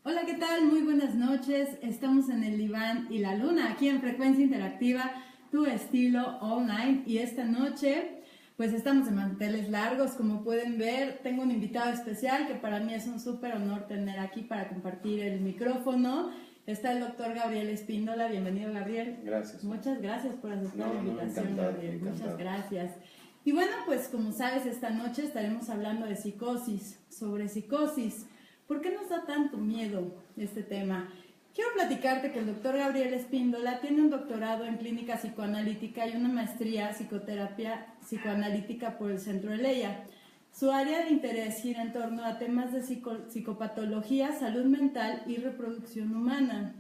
Hola, ¿qué tal? Muy buenas noches. Estamos en el Diván y la Luna, aquí en Frecuencia Interactiva, tu estilo online. Y esta noche, pues estamos en manteles largos, como pueden ver. Tengo un invitado especial que para mí es un súper honor tener aquí para compartir el micrófono. Está el doctor Gabriel Espíndola. Bienvenido, Gabriel. Gracias. Muchas gracias por aceptar la invitación, encantado, Gabriel. encantado. Muchas gracias. Y bueno, pues como sabes, esta noche estaremos hablando de psicosis, sobre psicosis. ¿Por qué nos da tanto miedo este tema? Quiero platicarte que el doctor Gabriel Espíndola tiene un doctorado en clínica psicoanalítica y una maestría en psicoterapia psicoanalítica por el Centro de Leia. Su área de interés gira en torno a temas de psicopatología, salud mental y reproducción humana.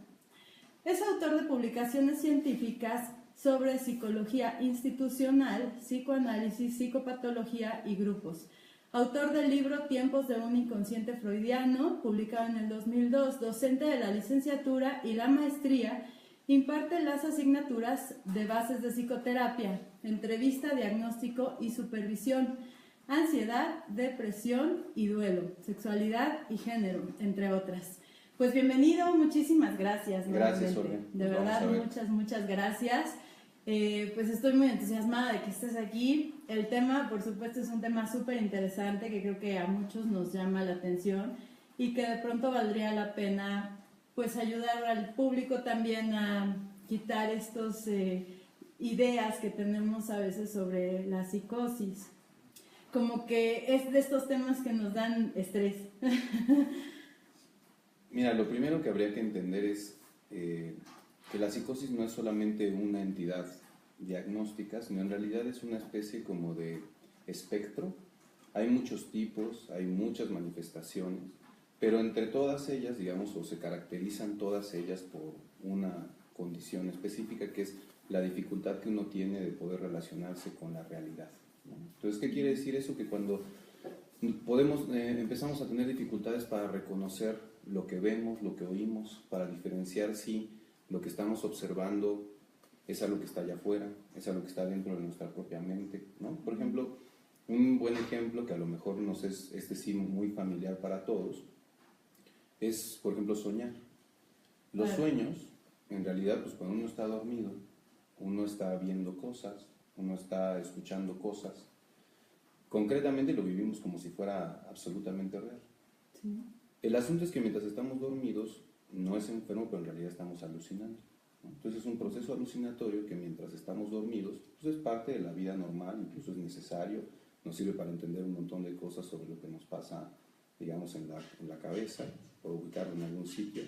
Es autor de publicaciones científicas sobre psicología institucional, psicoanálisis, psicopatología y grupos. Autor del libro Tiempos de un inconsciente freudiano, publicado en el 2002, docente de la licenciatura y la maestría, imparte las asignaturas de bases de psicoterapia, entrevista, diagnóstico y supervisión, ansiedad, depresión y duelo, sexualidad y género, entre otras. Pues bienvenido, muchísimas gracias. Gracias, Olga. De verdad, muchas gracias. Pues estoy muy entusiasmada de que estés aquí. El tema, por supuesto, es un tema súper interesante que creo que a muchos nos llama la atención y que de pronto valdría la pena pues ayudar al público también a quitar estos ideas que tenemos a veces sobre la psicosis. Como que es de estos temas que nos dan estrés. Mira, lo primero que habría que entender es que la psicosis no es solamente una entidad diagnóstica, sino en realidad es una especie como de espectro. Hay muchos tipos, hay muchas manifestaciones, pero entre todas ellas, digamos, o se caracterizan todas ellas por una condición específica que es la dificultad que uno tiene de poder relacionarse con la realidad, ¿no? Entonces, ¿qué quiere decir eso? Que cuando empezamos a tener dificultades para reconocer lo que vemos, lo que oímos, para diferenciar si lo que estamos observando es algo que está allá afuera, es algo que está dentro de nuestra propia mente, ¿no? Por ejemplo, un buen ejemplo que a lo mejor nos es sí muy familiar para todos es, por ejemplo, soñar. Los sueños, en realidad, pues cuando uno está dormido, uno está viendo cosas, uno está escuchando cosas. Concretamente lo vivimos como si fuera absolutamente real. Sí. El asunto es que mientras estamos dormidos, no es enfermo, pero en realidad estamos alucinando, ¿no? Entonces es un proceso alucinatorio que mientras estamos dormidos, pues es parte de la vida normal, incluso es necesario, nos sirve para entender un montón de cosas sobre lo que nos pasa, digamos, en la cabeza, o ubicarlo en algún sitio.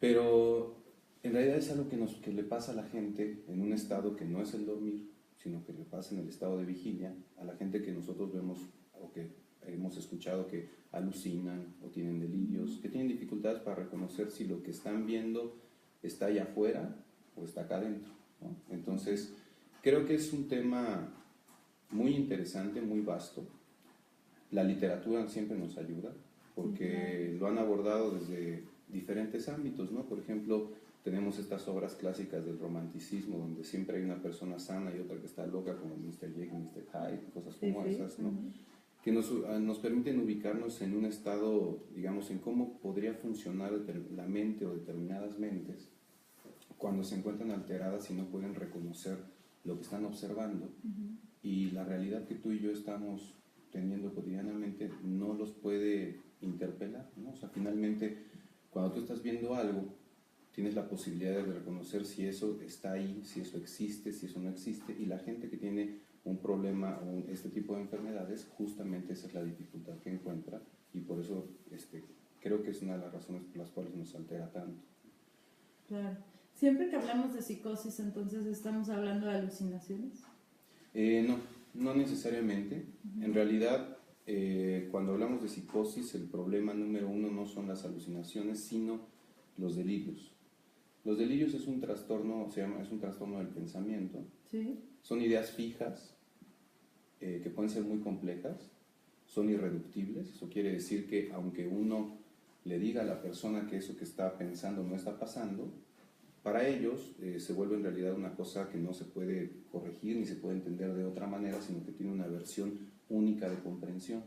Pero en realidad es algo que le pasa a la gente en un estado que no es el dormir, sino que le pasa en el estado de vigilia, a la gente que nosotros vemos o que hemos escuchado que alucinan o tienen delirios, que tienen dificultades para reconocer si lo que están viendo está allá afuera o está acá adentro, ¿no? Entonces, creo que es un tema muy interesante, muy vasto. La literatura siempre nos ayuda porque lo han abordado desde diferentes ámbitos, ¿no? Por ejemplo, tenemos estas obras clásicas del romanticismo donde siempre hay una persona sana y otra que está loca, como Mr. Jekyll y Mr. Hyde, cosas como esas, ¿no? Que nos permiten ubicarnos en un estado, digamos, en cómo podría funcionar la mente o determinadas mentes cuando se encuentran alteradas y no pueden reconocer lo que están observando, y la realidad que tú y yo estamos teniendo cotidianamente no los puede interpelar, ¿no? O sea, finalmente, cuando tú estás viendo algo, tienes la posibilidad de reconocer si eso está ahí, si eso existe, si eso no existe, y la gente que tiene un problema o este tipo de enfermedades, justamente esa es la dificultad que encuentra, y por eso creo que es una de las razones por las cuales nos altera tanto. Claro. Siempre que hablamos de psicosis, entonces, ¿estamos hablando de alucinaciones? No necesariamente. En realidad, cuando hablamos de psicosis, el problema número uno no son las alucinaciones, sino los delirios. Los delirios es un trastorno, es un trastorno del pensamiento. ¿Sí? Son ideas fijas, que pueden ser muy complejas, son irreductibles. Eso quiere decir que aunque uno le diga a la persona que eso que está pensando no está pasando, para ellos se vuelve en realidad una cosa que no se puede corregir ni se puede entender de otra manera, sino que tiene una versión única de comprensión.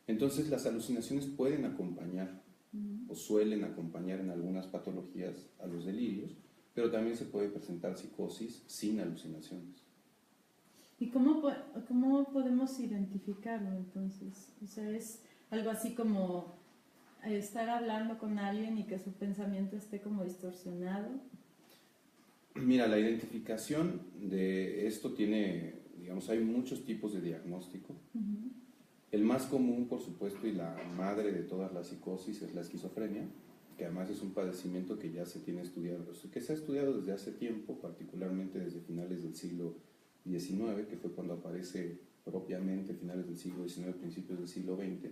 Entonces las alucinaciones pueden acompañar o suelen acompañar en algunas patologías a los delirios, pero también se puede presentar psicosis sin alucinaciones. ¿Y cómo podemos identificarlo entonces? O sea, es algo así como estar hablando con alguien y que su pensamiento esté como distorsionado. Mira, la identificación de esto tiene, digamos, hay muchos tipos de diagnóstico. El más común, por supuesto, y la madre de todas las psicosis es la esquizofrenia, que además es un padecimiento que ya se tiene estudiado, que se ha estudiado desde hace tiempo, particularmente desde finales del siglo XIX, que fue cuando aparece propiamente, finales del siglo XIX, principios del siglo XX,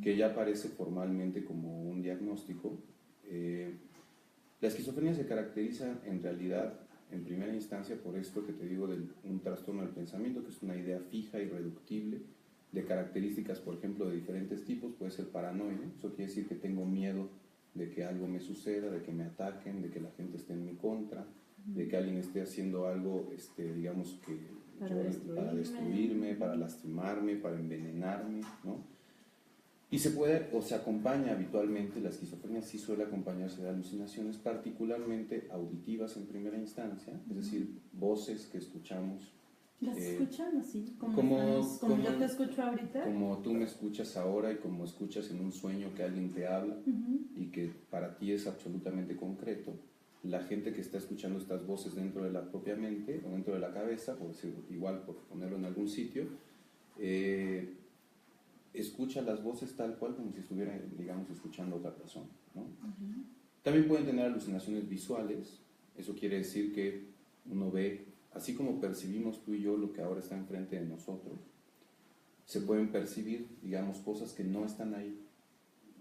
que ya aparece formalmente como un diagnóstico. La esquizofrenia se caracteriza en realidad, en primera instancia, por esto que te digo de un trastorno del pensamiento, que es una idea fija, irreductible, de características, por ejemplo, de diferentes tipos. Puede ser paranoide, eso quiere decir que tengo miedo de que algo me suceda, de que me ataquen, de que la gente esté en mi contra, de que alguien esté haciendo algo, digamos que para destruirme, para lastimarme, para envenenarme, ¿no? Y se puede, o se acompaña habitualmente, la esquizofrenia sí suele acompañarse de alucinaciones, particularmente auditivas en primera instancia, es decir, voces que escuchamos. ¿Las escuchan así? Como yo te escucho ahorita. Como tú me escuchas ahora y como escuchas en un sueño que alguien te habla y que para ti es absolutamente concreto. La gente que está escuchando estas voces dentro de la propia mente o dentro de la cabeza, por decir, igual por ponerlo en algún sitio, escucha las voces tal cual como si estuviera, digamos, escuchando a otra persona, ¿no? También pueden tener alucinaciones visuales. Eso quiere decir que uno ve, así como percibimos tú y yo lo que ahora está enfrente de nosotros, se pueden percibir, digamos, cosas que no están ahí.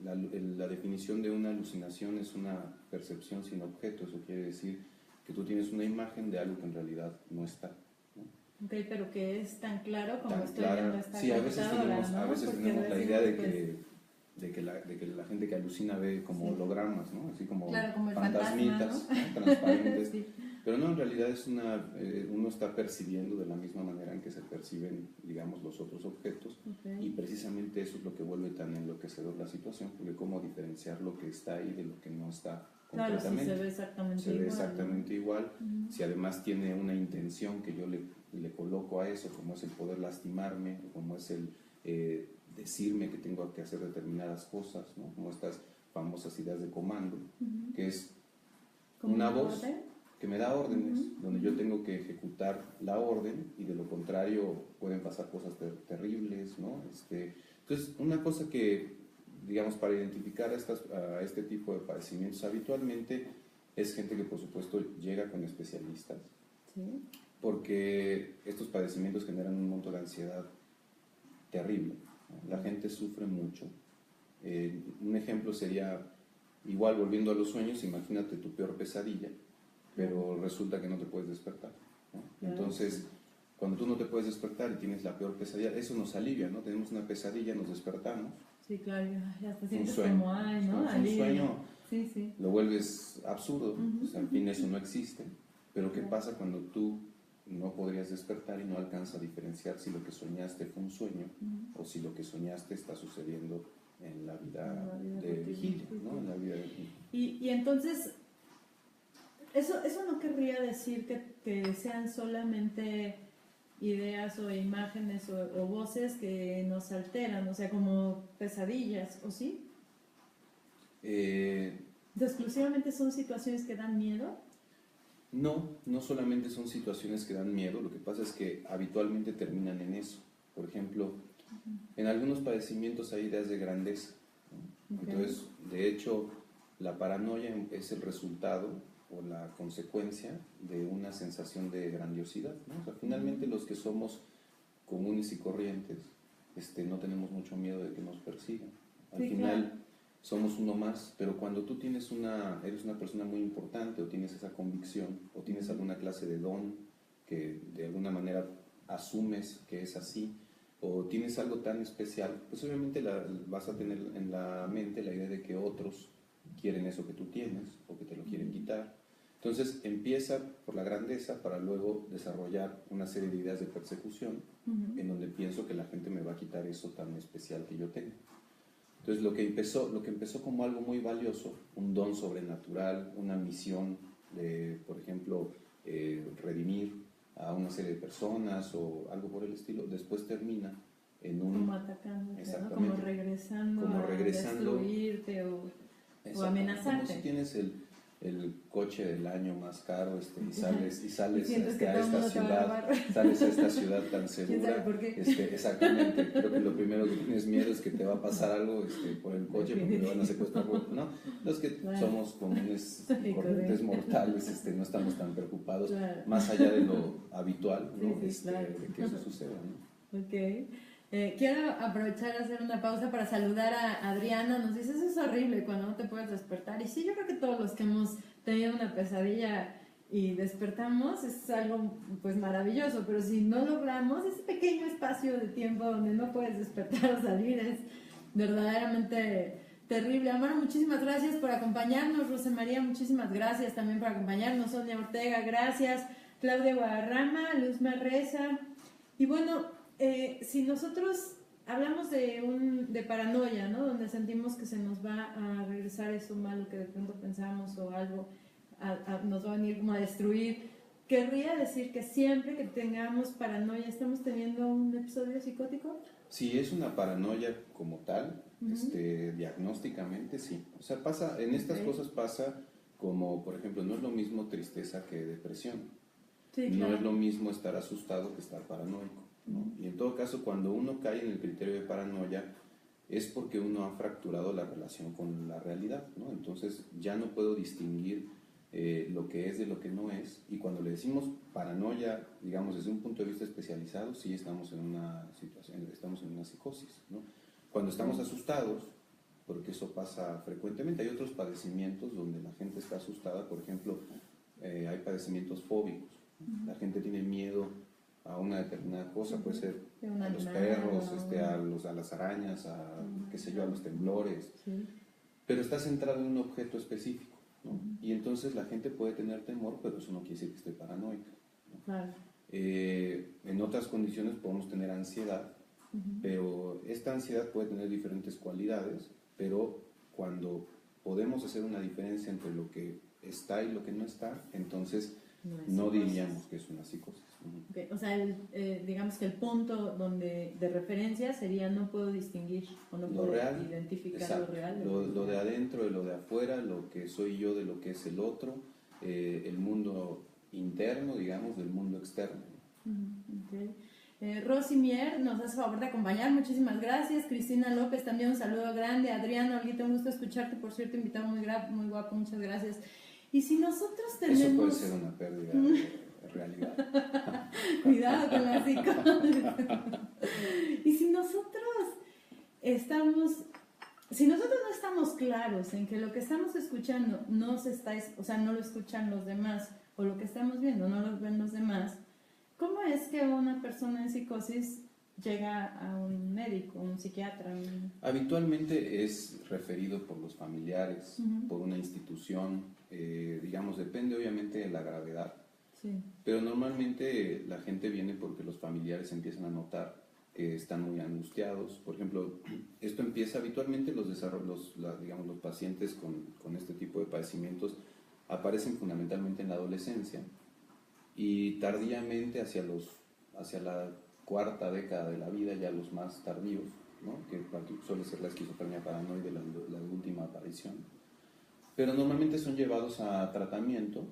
La definición de una alucinación es una percepción sin objeto. Eso quiere decir que tú tienes una imagen de algo que en realidad no está, ¿no? Ok, pero que es tan claro como Tan estoy clara. viendo esta Sí, computadora, ¿no? a veces Porque tenemos la idea de pues, que la gente que alucina ve como sí, hologramas, ¿no? Así como, claro, como el fantasmitas, fantasma, ¿no? Transparentes. Sí. Pero no, en realidad es uno está percibiendo de la misma manera en que se perciben, digamos, los otros objetos. Okay. Y precisamente eso es lo que vuelve tan enloquecedor la situación, porque cómo diferenciar lo que está ahí de lo que no está completamente. Claro, sí, se ve exactamente se igual. Ve exactamente ¿no? igual. Si además tiene una intención que yo le coloco a eso, como es el poder lastimarme, como es el decirme que tengo que hacer determinadas cosas, ¿no? Como estas famosas ideas de comando, que es una voz que me da órdenes, donde yo tengo que ejecutar la orden, y de lo contrario pueden pasar cosas terribles, ¿no? Entonces, una cosa que, digamos, para identificar a este tipo de padecimientos habitualmente es gente que, por supuesto, llega con especialistas, ¿sí? Porque estos padecimientos generan un monto de ansiedad terrible, ¿no? La gente sufre mucho. Un ejemplo sería, igual volviendo a los sueños, imagínate tu peor pesadilla, pero resulta que no te puedes despertar, ¿no? Entonces, cuando tú no te puedes despertar y tienes la peor pesadilla, eso nos alivia, ¿no? Tenemos una pesadilla, nos despertamos. Sí, claro, ya te sientes sueño, como, ay, ¿no? Un sueño, sí, sí. lo vuelves absurdo, pues, en fin, eso no existe. Pero ¿qué pasa cuando tú no podrías despertar y no alcanzas a diferenciar si lo que soñaste fue un sueño o si lo que soñaste está sucediendo en la vida de vigilia, ¿no? En la vida de vigilia. Y entonces, eso no querría decir que sean solamente ideas o imágenes o voces que nos alteran, o sea, como pesadillas, ¿o sí? ¿Exclusivamente son situaciones que dan miedo? No, no solamente son situaciones que dan miedo, lo que pasa es que habitualmente terminan en eso. Por ejemplo, en algunos padecimientos hay ideas de grandeza, ¿no? Okay. Entonces, de hecho, la paranoia es el resultado o la consecuencia de una sensación de grandiosidad, ¿no? O sea, finalmente los que somos comunes y corrientes no tenemos mucho miedo de que nos persigan. Al final, claro, somos uno más, pero cuando tú eres una persona muy importante o tienes esa convicción o tienes alguna clase de don que de alguna manera asumes que es así, o tienes algo tan especial, pues obviamente vas a tener en la mente la idea de que otros quieren eso que tú tienes o que te lo quieren quitar. Entonces empieza por la grandeza para luego desarrollar una serie de ideas de persecución en donde pienso que la gente me va a quitar eso tan especial que yo tengo. Entonces lo que empezó como algo muy valioso, un don sobrenatural, una misión de, por ejemplo, redimir a una serie de personas o algo por el estilo, después termina en un... Como atacándote, ¿no? Como regresando a destruirte o amenazarte. Como si tienes el coche del año más caro y sales y sales a esta ciudad tan segura. ¿Quién sabe por qué? Exactamente, creo que lo primero que tienes miedo es que te va a pasar algo por el coche porque te van a secuestrar, ¿no? Los que somos comunes corrientes mortales, no estamos tan preocupados, más allá de lo habitual, ¿no? De que eso suceda, ¿no? Ok. Quiero aprovechar a hacer una pausa para saludar a Adriana. Nos dice, eso es horrible cuando no te puedes despertar. Y sí, yo creo que todos los que hemos tenido una pesadilla y despertamos es algo pues maravilloso, pero si no logramos ese pequeño espacio de tiempo donde no puedes despertar o salir es verdaderamente terrible. Amaro, muchísimas gracias por acompañarnos. Rosa María, muchísimas gracias también por acompañarnos. Sonia Ortega, gracias. Claudia Guadarrama, Luzma Reza. Y bueno, si nosotros hablamos de paranoia, ¿no? Donde sentimos que se nos va a regresar eso malo que de pronto pensamos o algo nos va a venir como a destruir, ¿querría decir que siempre que tengamos paranoia estamos teniendo un episodio psicótico? Si es una paranoia como tal, diagnósticamente sí. O sea, en estas cosas pasa como, por ejemplo, no es lo mismo tristeza que depresión. Sí, claro. No es lo mismo estar asustado que estar paranoico, ¿no? Y en todo caso, cuando uno cae en el criterio de paranoia, es porque uno ha fracturado la relación con la realidad, ¿no? Entonces ya no puedo distinguir lo que es de lo que no es, y cuando le decimos paranoia, digamos desde un punto de vista especializado, sí estamos en una situación, estamos en una psicosis, ¿no? Cuando estamos asustados, porque eso pasa frecuentemente, hay otros padecimientos donde la gente está asustada, por ejemplo, hay padecimientos fóbicos, la gente tiene miedo a una determinada cosa, puede ser a los perros, a las arañas, qué sé yo, a los temblores, pero está centrado en un objeto específico, ¿no? Y entonces la gente puede tener temor, pero eso no quiere decir que esté paranoica, ¿no? Claro. En otras condiciones podemos tener ansiedad, pero esta ansiedad puede tener diferentes cualidades, pero cuando podemos hacer una diferencia entre lo que está y lo que no está, entonces no diríamos que es una psicosis. Okay. O sea, digamos que el punto de referencia sería no puedo distinguir o no puedo identificar exacto, lo real. Lo de adentro de lo de afuera, lo que soy yo de lo que es el otro, el mundo interno, digamos, del mundo externo. Okay. Rosy Mier nos hace favor de acompañar, muchísimas gracias. Cristina López, también un saludo grande. Adriana, Olguita, un gusto escucharte, por cierto, invitado muy guapo, muchas gracias. Y si nosotros tenemos... Eso puede ser una pérdida de realidad. Cuidado con la psicosis. Y si nosotros no estamos claros en que lo que estamos escuchando no lo escuchan los demás, o lo que estamos viendo no lo ven los demás, ¿cómo es que una persona en psicosis llega a un médico, un psiquiatra? Habitualmente es referido por los familiares, por una institución, digamos, depende obviamente de la gravedad, pero normalmente la gente viene porque los familiares empiezan a notar que están muy angustiados. Por ejemplo, esto empieza habitualmente, los pacientes con este tipo de padecimientos aparecen fundamentalmente en la adolescencia y tardíamente hacia la cuarta década de la vida, ya los más tardíos, ¿no? Que suele ser la esquizofrenia paranoide, la última aparición. Pero normalmente son llevados a tratamiento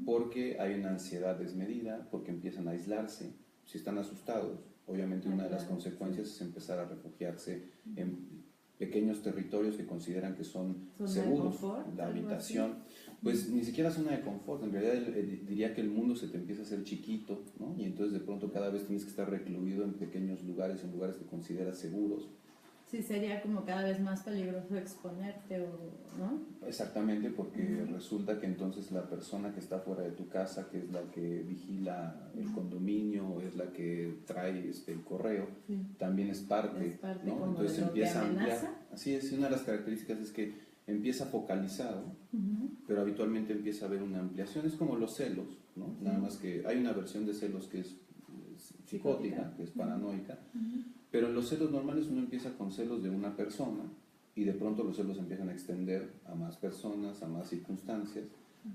porque hay una ansiedad desmedida, porque empiezan a aislarse. Si están asustados, obviamente una de las consecuencias es empezar a refugiarse en pequeños territorios que consideran que son seguros, la habitación, pues ni siquiera zona de confort, en realidad diría que el mundo se te empieza a hacer chiquito, ¿no? Y entonces de pronto cada vez tienes que estar recluido en pequeños lugares, en lugares que consideras seguros. Sí, sería como cada vez más peligroso exponerte, ¿no? Exactamente, porque resulta que entonces la persona que está fuera de tu casa, que es la que vigila el condominio, o es la que trae el correo, también es parte, ¿no? Entonces empieza a ampliar. Así es, y una de las características es que empieza focalizado, pero habitualmente empieza a haber una ampliación. Es como los celos, ¿no? Nada más que hay una versión de celos que es psicótica, que es paranoica, pero en los celos normales uno empieza con celos de una persona y de pronto los celos empiezan a extender a más personas, a más circunstancias,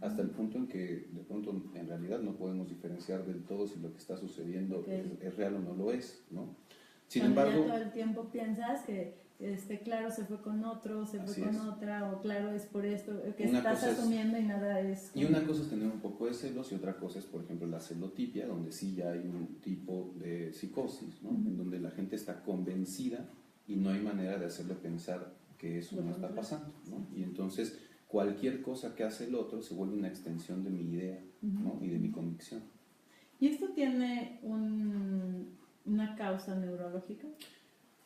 hasta el punto en que de pronto en realidad no podemos diferenciar del todo si lo que está sucediendo es real o no lo es, ¿no? Sin embargo, ya todo el tiempo piensas que claro se fue con otro, se fue con otra, o claro es por esto, que estás asumiendo y nada es... Y una cosa es tener un poco de celos y otra cosa es, por ejemplo, la celotipia, donde sí ya hay un tipo de psicosis, ¿no? En donde la gente está convencida y no hay manera de hacerle pensar que eso no está pasando, ¿no? Y entonces cualquier cosa que hace el otro se vuelve una extensión de mi idea, ¿no? Y de mi convicción. ¿Y esto tiene una causa neurológica?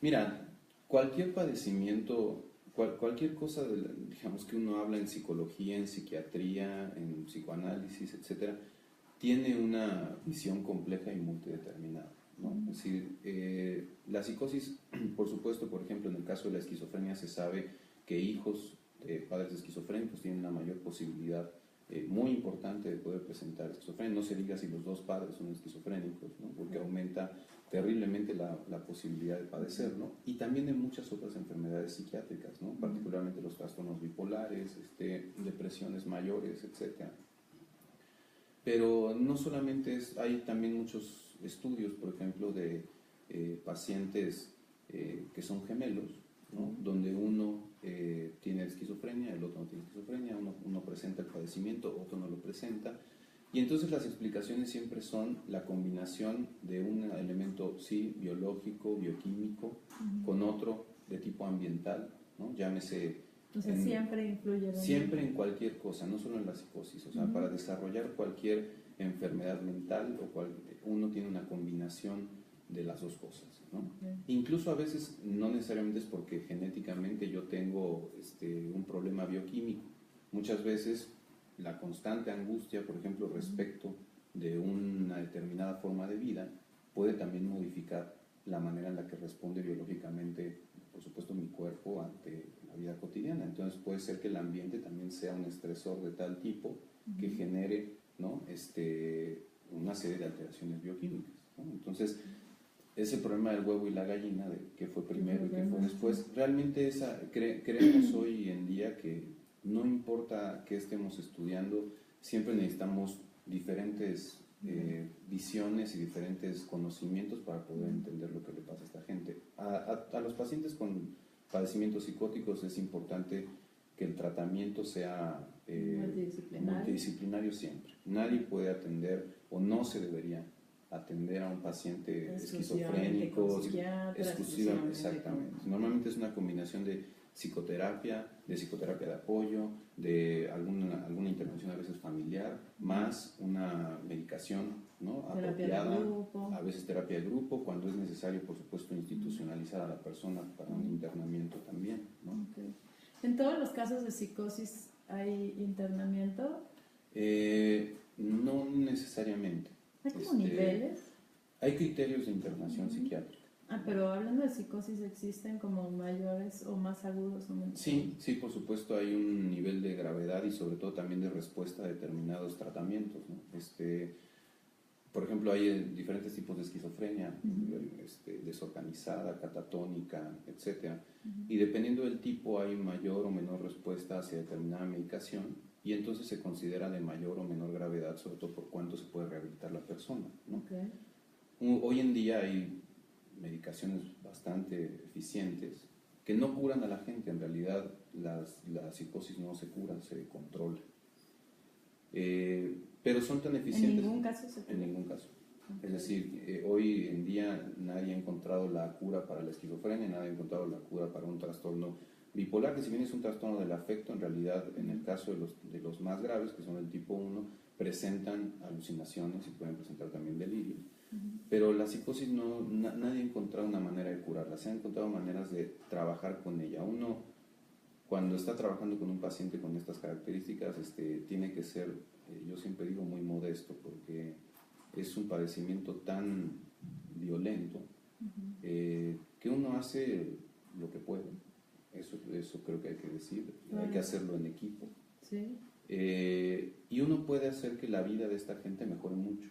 Mira, cualquier padecimiento, cualquier cosa, digamos que uno habla en psicología, en psiquiatría, en psicoanálisis, etcétera, tiene una visión compleja y multideterminada, ¿no? Es decir, la psicosis, por supuesto, por ejemplo, en el caso de la esquizofrenia se sabe que hijos de padres esquizofrénicos tienen una mayor posibilidad muy importante de poder presentar esquizofrenia. No se diga si los dos padres son esquizofrénicos, ¿no? Porque aumenta terriblemente la posibilidad de padecer, ¿no? Y también en muchas otras enfermedades psiquiátricas, ¿no? Particularmente los trastornos bipolares, depresiones mayores, etcétera. Pero no solamente hay también muchos estudios, por ejemplo, de pacientes que son gemelos, ¿no? Donde uno tiene esquizofrenia, el otro no tiene esquizofrenia, uno presenta el padecimiento, otro no lo presenta. Y entonces las explicaciones siempre son la combinación de un elemento, sí, biológico, bioquímico, con otro de tipo ambiental, ¿no? Llámese... Entonces siempre influye. Siempre en cualquier cosa, no solo en la psicosis. O sea, para desarrollar cualquier enfermedad mental, uno tiene una combinación de las dos cosas, ¿no? Incluso a veces no necesariamente es porque genéticamente yo tengo un problema bioquímico. Muchas veces la constante angustia, por ejemplo, respecto de una determinada forma de vida, puede también modificar la manera en la que responde biológicamente, por supuesto, mi cuerpo ante la vida cotidiana. Entonces puede ser que el ambiente también sea un estresor de tal tipo que genere, ¿no? Una serie de alteraciones bioquímicas, ¿no? Entonces, ese problema del huevo y la gallina, de qué fue primero y qué fue después, realmente creemos hoy en día que no importa qué estemos estudiando, siempre necesitamos diferentes visiones y diferentes conocimientos para poder entender lo que le pasa a esta gente. A los pacientes con padecimientos psicóticos es importante que el tratamiento sea multidisciplinario siempre. Nadie puede atender o no se debería atender a un paciente esquizofrénico exclusivamente. Exactamente. Normalmente es una combinación de psicoterapia de apoyo, de alguna intervención a veces familiar, más una medicación, ¿no? Apropiada, a veces terapia de grupo, cuando es necesario, por supuesto, institucionalizar a la persona para un internamiento también, ¿no? Okay. ¿En todos los casos de psicosis hay internamiento? No necesariamente. ¿Hay como niveles? Hay criterios de internación psiquiátrica. Pero hablando de psicosis, ¿existen como mayores o más agudos o menos? Sí, por supuesto hay un nivel de gravedad y sobre todo también de respuesta a determinados tratamientos, ¿no? Por ejemplo, hay diferentes tipos de esquizofrenia, desorganizada, catatónica, etc. Y dependiendo del tipo hay mayor o menor respuesta hacia determinada medicación y entonces se considera de mayor o menor gravedad, sobre todo por cuánto se puede rehabilitar la persona, ¿no? Okay. Hoy en día hay medicaciones bastante eficientes que no curan a la gente. En realidad la psicosis no se cura, se controla. Pero son tan eficientes... ¿En ningún caso se cura? En ningún caso. Okay. Es decir, hoy en día nadie ha encontrado la cura para la esquizofrenia, nadie ha encontrado la cura para un trastorno bipolar, que si bien es un trastorno del afecto, en realidad en el caso de los más graves, que son del tipo 1, presentan alucinaciones y pueden presentar también delirios. Pero la psicosis nadie ha encontrado una manera de curarla, se han encontrado maneras de trabajar con ella. Uno, cuando está trabajando con un paciente con estas características, tiene que ser, yo siempre digo, muy modesto, porque es un padecimiento tan violento que uno hace lo que puede. Eso creo que hay que decir, hay que hacerlo en equipo. Sí. Y uno puede hacer que la vida de esta gente mejore mucho.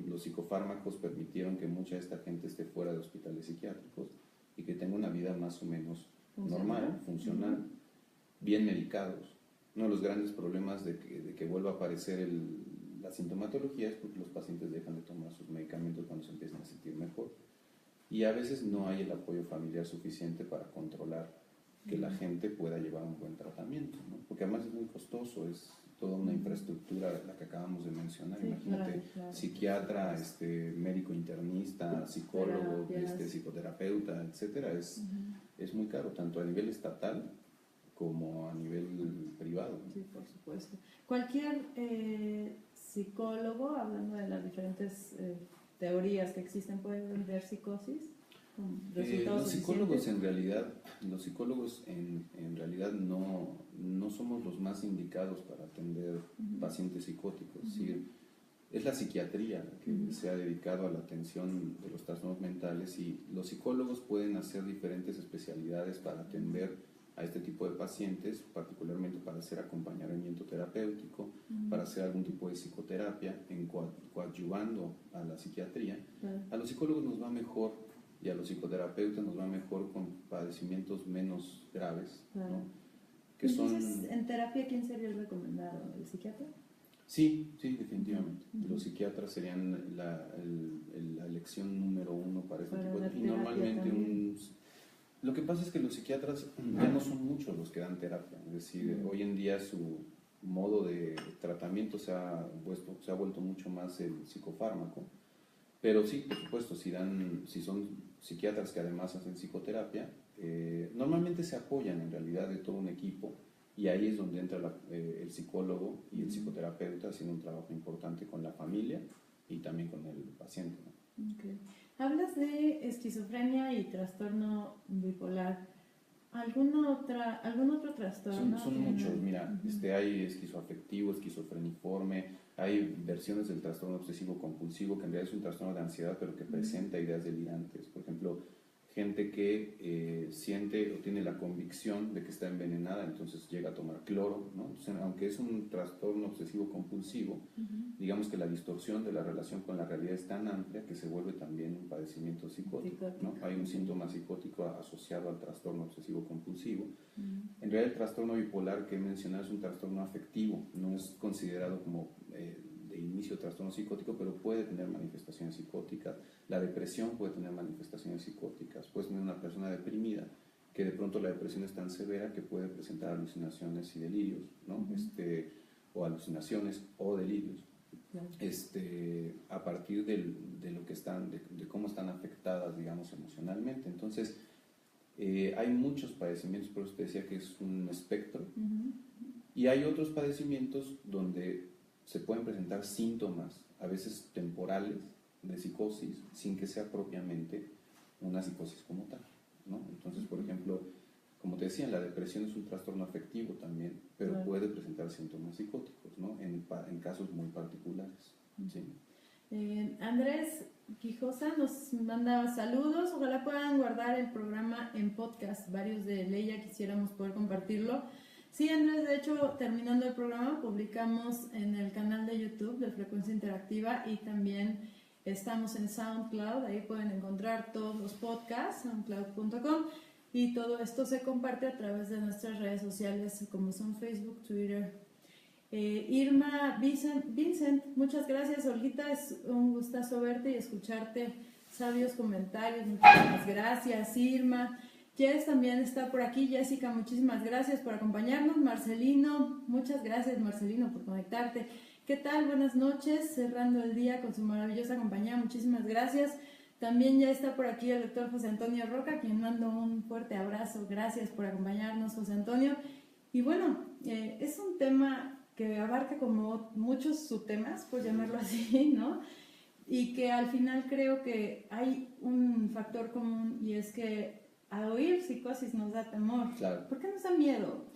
Los psicofármacos permitieron que mucha de esta gente esté fuera de hospitales psiquiátricos y que tenga una vida más o menos normal, funcional, bien medicados. Uno de los grandes problemas de que vuelva a aparecer la sintomatología es porque los pacientes dejan de tomar sus medicamentos cuando se empiezan a sentir mejor. Y a veces no hay el apoyo familiar suficiente para controlar que la gente pueda llevar un buen tratamiento, ¿no? Porque además es muy costoso, es toda una infraestructura la que acabamos de mencionar. Sí, Imagínate, claro. psiquiatra, médico internista, psicólogo, psicoterapeuta, etcétera, es muy caro, tanto a nivel estatal como a nivel privado, ¿no? Sí, por supuesto. Cualquier psicólogo, hablando de las diferentes teorías que existen, puede vender psicosis. Los psicólogos en realidad no somos los más indicados para atender pacientes psicóticos. Es decir, es la psiquiatría la que se ha dedicado a la atención de los trastornos mentales, y los psicólogos pueden hacer diferentes especialidades para atender a este tipo de pacientes, particularmente para hacer acompañamiento terapéutico, para hacer algún tipo de psicoterapia, coadyuvando a la psiquiatría. A los psicólogos nos va mejor y a los psicoterapeutas nos va mejor con padecimientos menos graves, ¿no? Que Entonces, en terapia, ¿quién sería el recomendado? ¿El psiquiatra? Sí, definitivamente. Los psiquiatras serían la elección número uno para este tipo de... Y normalmente lo que pasa es que los psiquiatras ya no son muchos los que dan terapia. Es decir, hoy en día su modo de tratamiento se ha vuelto mucho más el psicofármaco. Pero sí, por supuesto, si son psiquiatras que además hacen psicoterapia, normalmente se apoyan en realidad de todo un equipo, y ahí es donde entra el psicólogo y el psicoterapeuta haciendo un trabajo importante con la familia y también con el paciente, ¿no? Okay. Hablas de esquizofrenia y trastorno bipolar. ¿Algún otro trastorno? Son muchos, mira, hay esquizoafectivo, esquizofreniforme, hay versiones del trastorno obsesivo compulsivo, que en realidad es un trastorno de ansiedad, pero que presenta ideas delirantes. Por ejemplo, gente que siente o tiene la convicción de que está envenenada, entonces llega a tomar cloro, ¿no? Entonces, aunque es un trastorno obsesivo compulsivo, digamos que la distorsión de la relación con la realidad es tan amplia que se vuelve también un padecimiento psicótico, ¿no? Hay un síntoma psicótico asociado al trastorno obsesivo compulsivo. En realidad el trastorno bipolar que he mencionado es un trastorno afectivo, no es considerado como de inicio trastorno psicótico, pero puede tener manifestaciones psicóticas. La depresión puede tener manifestaciones psicóticas. Puedes tener una persona deprimida que de pronto la depresión es tan severa que puede presentar alucinaciones y delirios, ¿no? O alucinaciones o delirios, a partir de lo que de cómo están afectadas, digamos, emocionalmente. Entonces, hay muchos padecimientos, por eso te decía que es un espectro, y hay otros padecimientos donde se pueden presentar síntomas, a veces temporales, de psicosis, sin que sea propiamente una psicosis como tal, ¿no? Entonces, por ejemplo, como te decía, la depresión es un trastorno afectivo también, pero puede presentar síntomas psicóticos, ¿no? En casos muy particulares, ¿sí? Andrés Quijosa nos manda saludos. Ojalá puedan guardar el programa en podcast. Varios de Leia quisiéramos poder compartirlo. Sí, Andrés, de hecho, terminando el programa, publicamos en el canal de YouTube de Frecuencia Interactiva, y también estamos en SoundCloud. Ahí pueden encontrar todos los podcasts, soundcloud.com, y todo esto se comparte a través de nuestras redes sociales como son Facebook, Twitter. Irma Vincent, muchas gracias. Olguita, es un gustazo verte y escucharte. Sabios comentarios, muchísimas gracias, Irma. Jess también está por aquí. Jessica, muchísimas gracias por acompañarnos. Marcelino, muchas gracias, Marcelino, por conectarte. ¿Qué tal? Buenas noches, cerrando el día con su maravillosa compañía. Muchísimas gracias. También ya está por aquí el doctor José Antonio Roca, a quien mando un fuerte abrazo. Gracias por acompañarnos, José Antonio. Y bueno, es un tema que abarca como muchos subtemas, por llamarlo así, ¿no? Y que al final creo que hay un factor común, y es que al oír psicosis nos da temor. Claro. ¿Por qué nos da miedo?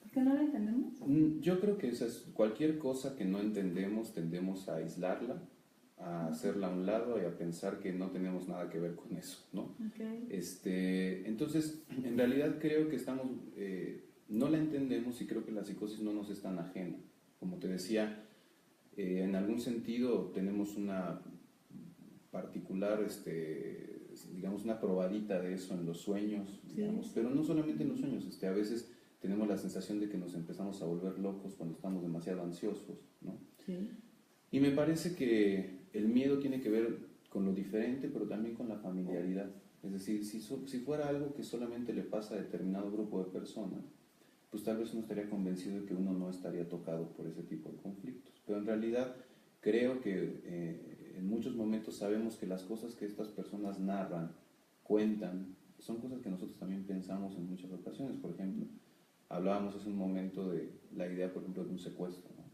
¿Porque no la entendemos? Yo creo que cualquier cosa que no entendemos tendemos a aislarla, a hacerla a un lado y a pensar que no tenemos nada que ver con eso, ¿no? Okay. Entonces, en realidad creo que no la entendemos, y creo que la psicosis no nos es tan ajena. Como te decía, en algún sentido tenemos una particular digamos, una probadita de eso en los sueños, digamos, Sí. pero no solamente en los sueños, a veces tenemos la sensación de que nos empezamos a volver locos cuando estamos demasiado ansiosos, ¿no? Sí. Y me parece que el miedo tiene que ver con lo diferente, pero también con la familiaridad. Es decir, si fuera algo que solamente le pasa a determinado grupo de personas, pues tal vez uno estaría convencido de que uno no estaría tocado por ese tipo de conflictos. Pero en realidad creo que en muchos momentos sabemos que las cosas que estas personas narran, cuentan, son cosas que nosotros también pensamos en muchas ocasiones. Por ejemplo, hablábamos hace un momento de la idea, por ejemplo, de un secuestro, ¿no?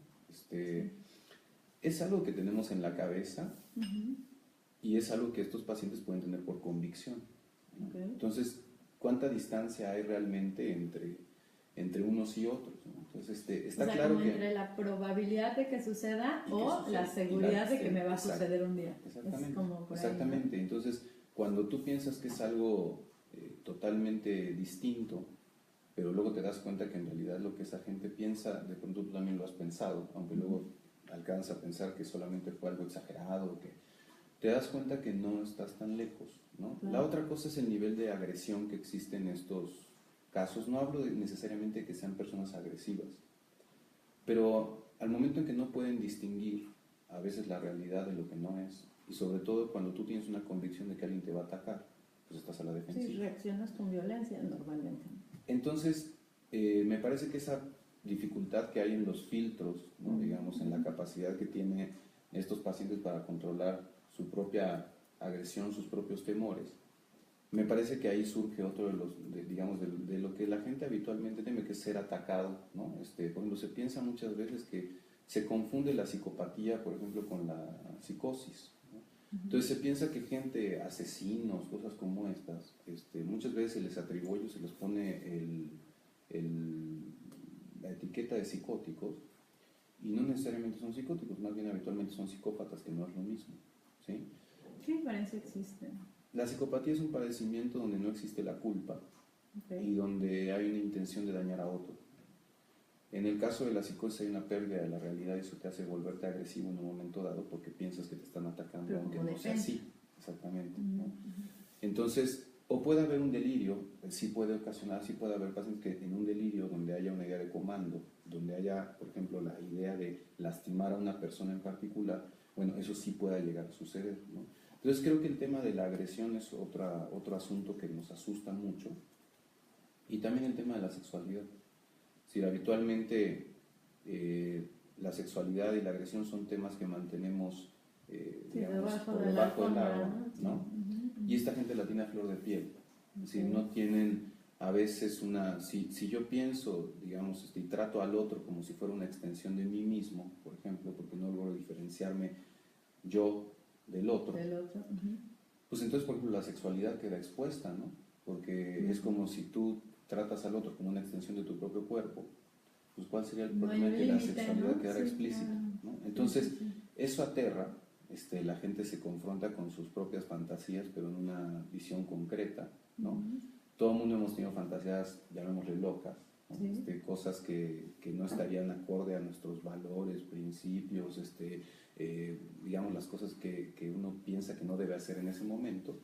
Es algo que tenemos en la cabeza y es algo que estos pacientes pueden tener por convicción, ¿no? Okay. Entonces, ¿cuánta distancia hay realmente entre unos y otros, ¿no? Entonces, está claro como que entre la probabilidad de que suceda y que o suceda, la seguridad de que me va a exacto, suceder un día. exactamente, Es como por ahí, exactamente. ¿no? Entonces, cuando tú piensas que es algo totalmente distinto, pero luego te das cuenta que en realidad lo que esa gente piensa, de pronto tú también lo has pensado, aunque luego alcanza a pensar que solamente fue algo exagerado, que te das cuenta que no estás tan lejos, ¿no? Claro. La otra cosa es el nivel de agresión que existe en estos casos. No hablo necesariamente de que sean personas agresivas, pero al momento en que no pueden distinguir a veces la realidad de lo que no es, y sobre todo cuando tú tienes una convicción de que alguien te va a atacar, pues estás a la defensiva. Sí, reaccionas con violencia normalmente. Entonces, me parece que esa dificultad que hay en los filtros, ¿no? Digamos, en la capacidad que tienen estos pacientes para controlar su propia agresión, sus propios temores, me parece que ahí surge otro de los, digamos, de lo que la gente habitualmente teme, que es ser atacado, ¿no? Por ejemplo, se piensa muchas veces que se confunde la psicopatía, por ejemplo, con la psicosis, ¿no? Entonces se piensa que gente, asesinos, cosas como estas, muchas veces se les atribuye, se les pone la etiqueta de psicóticos, y no necesariamente son psicóticos, más bien habitualmente son psicópatas, que no es lo mismo, ¿sí? ¿Qué diferencia existe? La psicopatía es un padecimiento donde no existe la culpa, Okay. y donde hay una intención de dañar a otro. En el caso de la psicosis hay una pérdida de la realidad y eso te hace volverte agresivo en un momento dado porque piensas que te están atacando, pero aunque como no sea defensa. así, exactamente, ¿no? Entonces, o puede haber un delirio, sí puede ocasionar, sí puede haber pacientes que en un delirio donde haya una idea de comando, donde haya, por ejemplo, la idea de lastimar a una persona en particular, bueno, eso sí pueda llegar a suceder, ¿no? Entonces creo que el tema de la agresión es otro asunto que nos asusta mucho, y también el tema de la sexualidad. Si habitualmente la sexualidad y la agresión son temas que mantenemos digamos, por debajo del agua, ¿no? Y esta gente la tiene a flor de piel. Si no tienen a veces si yo pienso, digamos, y trato al otro como si fuera una extensión de mí mismo, por ejemplo, porque no logro diferenciarme yo del otro, pues entonces, por ejemplo, la sexualidad queda expuesta, ¿no? Porque es como si tú tratas al otro como una extensión de tu propio cuerpo, pues ¿cuál sería el problema de que la sexualidad quedara explícita, ¿no? Entonces, eso aterra, la gente se confronta con sus propias fantasías, pero en una visión concreta, ¿no? Todo el mundo hemos tenido fantasías, llamémosle locas, ¿no? Cosas que no estarían acorde a nuestros valores, principios, digamos, las cosas que uno piensa que no debe hacer en ese momento.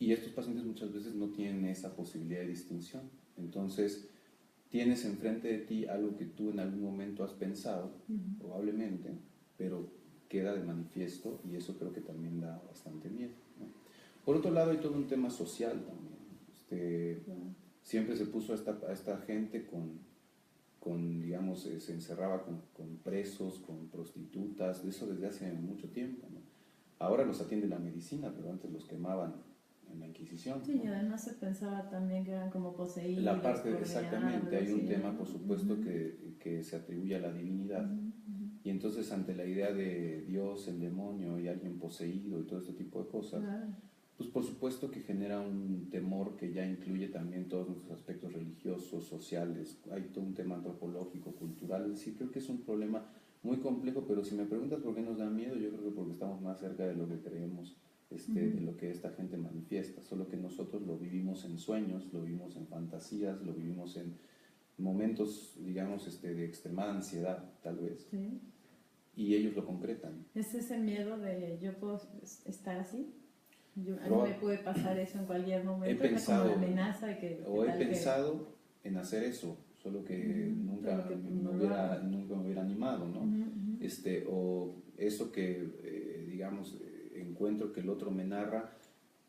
Y estos pacientes muchas veces no tienen esa posibilidad de distinción. Entonces, tienes enfrente de ti algo que tú en algún momento has pensado, probablemente, pero queda de manifiesto, y eso creo que también da bastante miedo, ¿no? Por otro lado, hay todo un tema social también. Siempre se puso a esta gente digamos, se encerraba con presos, con prostitutas, eso desde hace mucho tiempo, ¿no? Ahora los atiende la medicina, pero antes los quemaban en la Inquisición. Sí, y además se pensaba también que eran como poseídos. La parte, por exactamente, hay un sí, tema, por supuesto, que se atribuye a la divinidad. Y entonces, ante la idea de Dios, el demonio y alguien poseído y todo este tipo de cosas, pues por supuesto que genera un temor que ya incluye también todos nuestros aspectos religiosos, sociales. Hay todo un tema antropológico, cultural. Es decir, creo que es un problema muy complejo, pero si me preguntas por qué nos da miedo, yo creo que porque estamos más cerca de lo que creemos, de lo que esta gente manifiesta, solo que nosotros lo vivimos en sueños, lo vivimos en fantasías, lo vivimos en momentos, digamos, de extremada ansiedad, tal vez, y ellos lo concretan. ¿Es ese miedo de yo puedo estar así? A mí me puede pasar eso en cualquier momento. He pensado, como una amenaza de que, he pensado en hacer eso, solo que nunca me hubiera animado, ¿no? O eso que, digamos, encuentro que el otro me narra,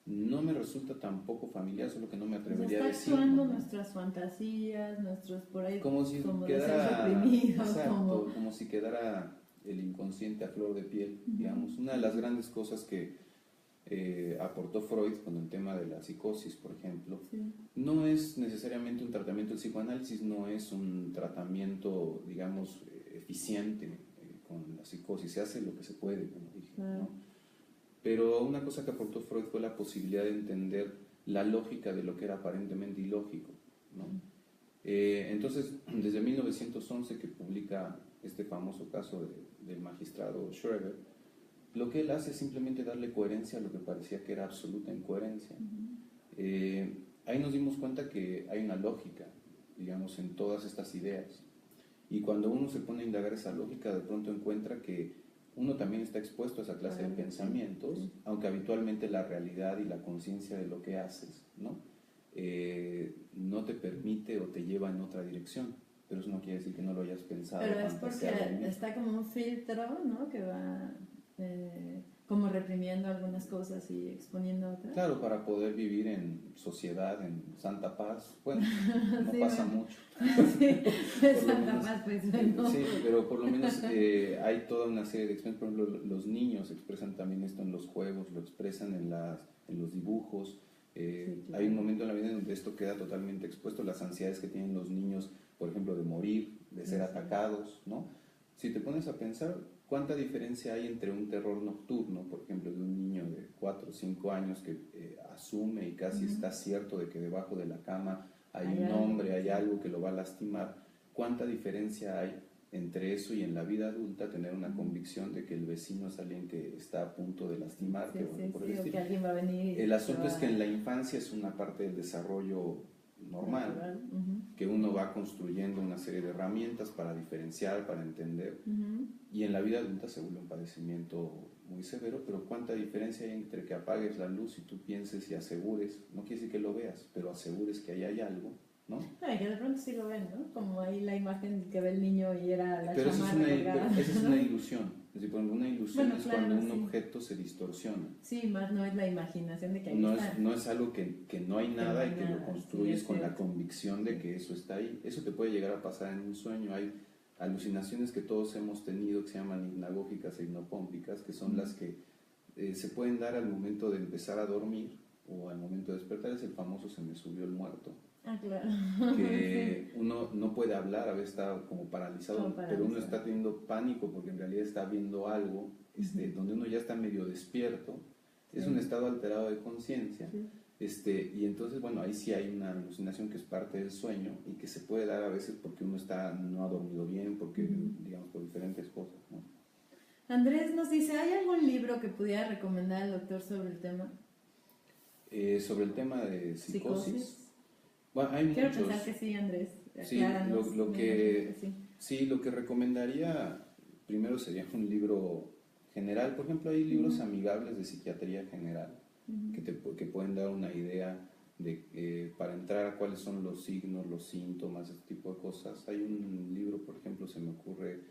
no me resulta tampoco familiar, solo que no me atrevería a decir. Está actuando, ¿no?, nuestras fantasías, nuestros por ahí, como si quedara, exacto, como si quedara el inconsciente a flor de piel, digamos. Una de las grandes cosas que aportó Freud con el tema de la psicosis, por ejemplo, no es necesariamente un tratamiento. El psicoanálisis no es un tratamiento, digamos, eficiente con la psicosis. Se hace lo que se puede, como dije, ¿no? Pero una cosa que aportó Freud fue la posibilidad de entender la lógica de lo que era aparentemente ilógico, ¿no? Entonces, desde 1911, que publica este famoso caso del magistrado Schreber, lo que él hace es simplemente darle coherencia a lo que parecía que era absoluta incoherencia. Ahí nos dimos cuenta que hay una lógica, digamos, en todas estas ideas. Y cuando uno se pone a indagar esa lógica, de pronto encuentra que uno también está expuesto a esa clase de pensamientos, aunque habitualmente la realidad y la conciencia de lo que haces, ¿no? No te permite o te lleva en otra dirección, pero eso no quiere decir que no lo hayas pensado. Pero es porque está como un filtro, ¿no?, que va como reprimiendo algunas cosas y exponiendo otras. Claro, para poder vivir en sociedad, en santa paz, bueno, no pasa mucho. Sí, de santa paz, pues bueno. Sí, pero por lo menos hay toda una serie de expresiones. Por ejemplo, los niños expresan también esto en los juegos, lo expresan en los dibujos. Claro. Hay un momento en la vida en donde esto queda totalmente expuesto, las ansiedades que tienen los niños, por ejemplo, de morir, de ser atacados, ¿no? Si te pones a pensar, ¿cuánta diferencia hay entre un terror nocturno, por ejemplo, de un niño de 4 o 5 años que asume y casi está cierto de que debajo de la cama hay un hombre, hay algo que lo va a lastimar? ¿Cuánta diferencia hay entre eso y en la vida adulta tener una convicción de que el vecino es alguien que está a punto de lastimarte? O que alguien va a venir. El asunto es que en la infancia es una parte del desarrollo normal, que uno va construyendo una serie de herramientas para diferenciar, para entender, y en la vida adulta se vuelve un padecimiento muy severo. Pero ¿cuánta diferencia hay entre que apagues la luz y tú pienses y asegures, no quiere decir que lo veas, pero asegures que ahí hay algo, ¿no? Ay, que de pronto sí lo ven, ¿no? Como ahí la imagen que ve el niño y era la pero chamarra. Pero esa es una ilusión. Es decir, una ilusión es cuando un objeto se distorsiona. Sí, más no es la imaginación de que ahí está. No es algo que no hay nada y que lo construyes con la convicción de que eso está ahí. Eso te puede llegar a pasar en un sueño. Hay alucinaciones que todos hemos tenido que se llaman hipnagógicas e hipnopómpicas, que son las que se pueden dar al momento de empezar a dormir o al momento de despertar. Es el famoso "se me subió el muerto". Ah, claro. Que uno no puede hablar, a veces está como paralizado, pero uno está teniendo pánico porque en realidad está viendo algo donde uno ya está medio despierto. Es un estado alterado de conciencia. Y entonces, bueno, ahí sí hay una alucinación que es parte del sueño y que se puede dar a veces porque uno no ha dormido bien, porque, digamos, por diferentes cosas, ¿no? Andrés nos dice, ¿hay algún libro que pudiera recomendar al doctor sobre el tema? Sobre el tema de psicosis. Bueno, hay Quiero muchos. pensar que sí, Andrés. Sí, lo que recomendaría primero sería un libro general. Por ejemplo, hay libros amigables de psiquiatría general que pueden dar una idea de para entrar a cuáles son los signos, los síntomas, este tipo de cosas. Hay un libro, por ejemplo, se me ocurre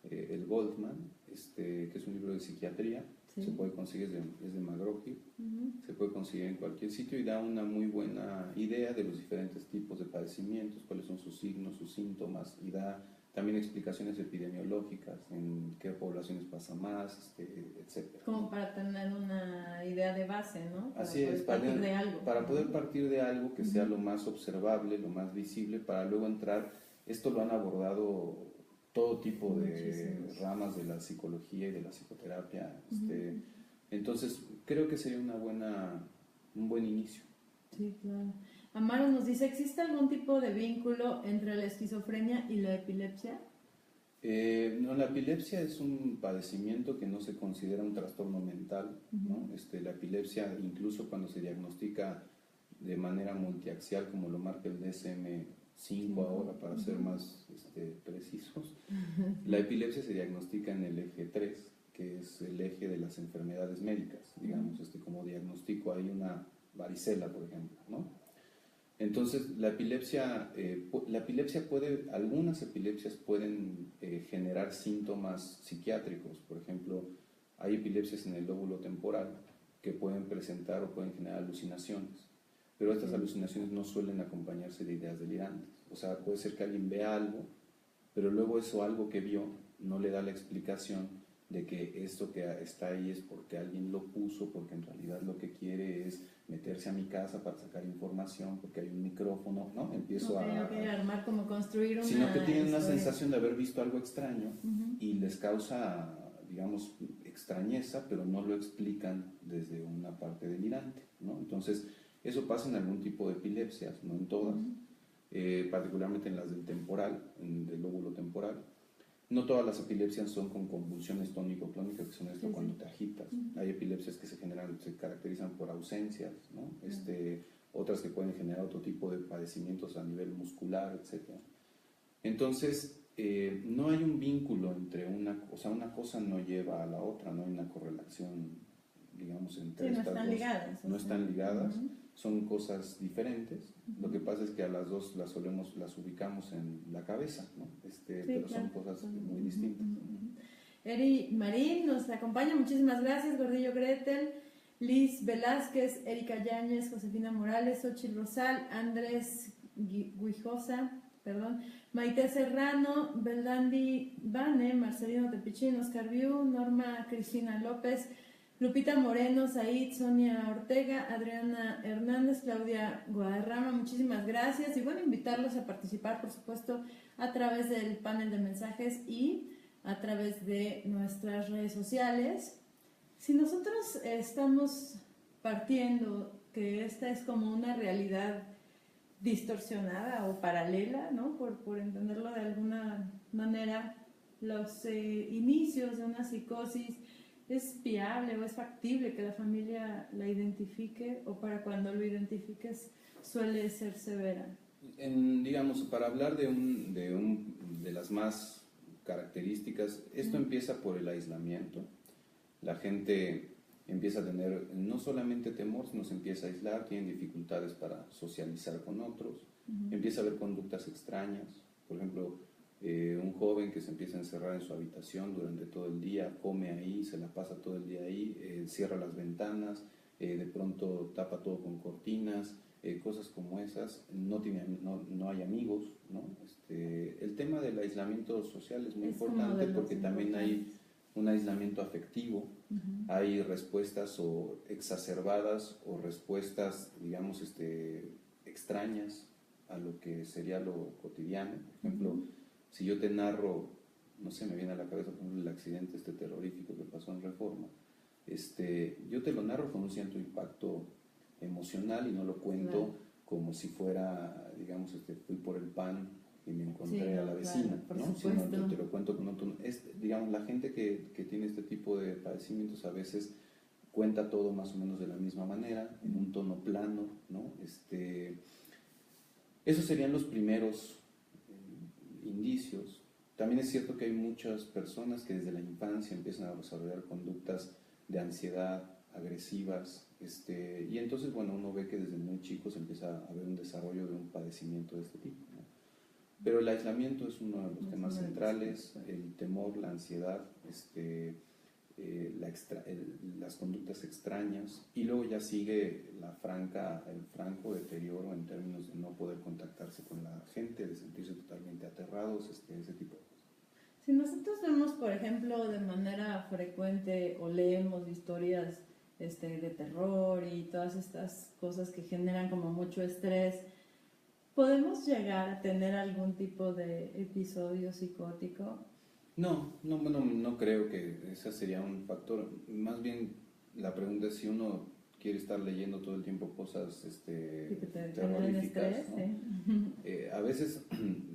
el Goldman, que es un libro de psiquiatría. Se puede conseguir, es de McGraw-Hill, se puede conseguir en cualquier sitio y da una muy buena idea de los diferentes tipos de padecimientos, cuáles son sus signos, sus síntomas, y da también explicaciones epidemiológicas, en qué poblaciones pasa más, etc. Como para tener una idea de base, ¿no? Para Así es, partir de algo. Para poder partir de algo que sea lo más observable, lo más visible, para luego entrar. Esto lo han abordado todo tipo de ramas de la psicología y de la psicoterapia. Entonces, creo que sería un buen inicio. Sí, claro. Amaro nos dice, ¿existe algún tipo de vínculo entre la esquizofrenia y la epilepsia? No, la epilepsia es un padecimiento que no se considera un trastorno mental, ¿no? La epilepsia, incluso cuando se diagnostica de manera multiaxial, como lo marca el DSM-5 ahora, para ser más precisos, la epilepsia se diagnostica en el eje 3, que que es el eje de las enfermedades médicas, digamos, como diagnostico hay una varicela, por ejemplo, ¿no? Entonces, la epilepsia algunas epilepsias pueden generar síntomas psiquiátricos. Por ejemplo, hay epilepsias en el lóbulo temporal que pueden presentar o pueden generar alucinaciones, pero estas alucinaciones no suelen acompañarse de ideas delirantes. O sea, puede ser que alguien vea algo, pero luego eso algo que vio no le da la explicación de que esto que está ahí es porque alguien lo puso, porque en realidad lo que quiere es meterse a mi casa para sacar información, porque hay un micrófono, ¿no? Empiezo a armar, como construir una sino que tienen una historia. sensación de haber visto algo extraño y les causa, digamos, extrañeza, pero no lo explican desde una parte delirante, ¿no? Entonces, eso pasa en algún tipo de epilepsias, no en todas, particularmente en las del temporal, del lóbulo temporal. No todas las epilepsias son con convulsiones tónico-clónicas, que son esto cuando te agitas. Hay epilepsias que se caracterizan por ausencias, ¿no? Otras que pueden generar otro tipo de padecimientos a nivel muscular, etc. Entonces, no hay un vínculo entre una cosa no lleva a la otra, no hay una correlación, digamos, entre estas están dos. ligadas. No están ligadas, son cosas diferentes. Lo que pasa es que a las dos las ubicamos en la cabeza, ¿no? Pero son cosas muy distintas. Eri Marín nos acompaña, muchísimas gracias. Gordillo Gretel, Liz Velázquez, Erika Yáñez, Josefina Morales, Xochitl Rosal, Andrés Guijosa, Maite Serrano, Beldandi Bane, Marcelino Tepichín, Oscar Viu, Norma Cristina López, Lupita Moreno, Said, Sonia Ortega, Adriana Hernández, Claudia Guadarrama, muchísimas gracias. Y bueno, invitarlos a participar, por supuesto, a través del panel de mensajes y a través de nuestras redes sociales. Si nosotros estamos partiendo que esta es como una realidad distorsionada o paralela, ¿no? Por entenderlo de alguna manera, los inicios de una psicosis, ¿es viable o es factible que la familia la identifique, o para cuando lo identifiques suele ser severa? Digamos, para hablar de las más características, esto empieza por el aislamiento. La gente empieza a tener no solamente temor, sino se empieza a aislar, tienen dificultades para socializar con otros, empieza a haber conductas extrañas. Por ejemplo, un joven que se empieza a encerrar en su habitación durante todo el día, come ahí, se la pasa todo el día ahí, cierra las ventanas, de pronto tapa todo con cortinas, cosas como esas, no hay amigos, ¿no? El tema del aislamiento social es muy importante porque también hay un aislamiento afectivo, hay respuestas o exacerbadas o respuestas, digamos, extrañas a lo que sería lo cotidiano. Por ejemplo, si yo te narro, no sé, me viene a la cabeza, por ejemplo, el accidente terrorífico que pasó en Reforma, yo te lo narro con un cierto impacto emocional y no lo cuento como si fuera, digamos, fui por el pan y me encontré a la vecina, ¿no? Sino te lo cuento con otro. Digamos, la gente que tiene este tipo de padecimientos a veces cuenta todo más o menos de la misma manera, en un tono plano, ¿no? Esos serían los primeros indicios. También es cierto que hay muchas personas que desde la infancia empiezan a desarrollar conductas de ansiedad, agresivas, y entonces, bueno, uno ve que desde muy chicos empieza a haber un desarrollo de un padecimiento de este tipo, ¿no? Pero el aislamiento es uno de los temas centrales, el temor, la ansiedad, las conductas extrañas, y luego ya sigue el franco deterioro en términos de no poder contactarse con la gente, de sentirse totalmente aterrados, ese tipo de cosas. Si nosotros vemos, por ejemplo, de manera frecuente o leemos historias de terror y todas estas cosas que generan como mucho estrés, ¿podemos llegar a tener algún tipo de episodio psicótico? No creo que ese sería un factor. Más bien la pregunta es si uno quiere estar leyendo todo el tiempo cosas terroríficas, ¿no? A veces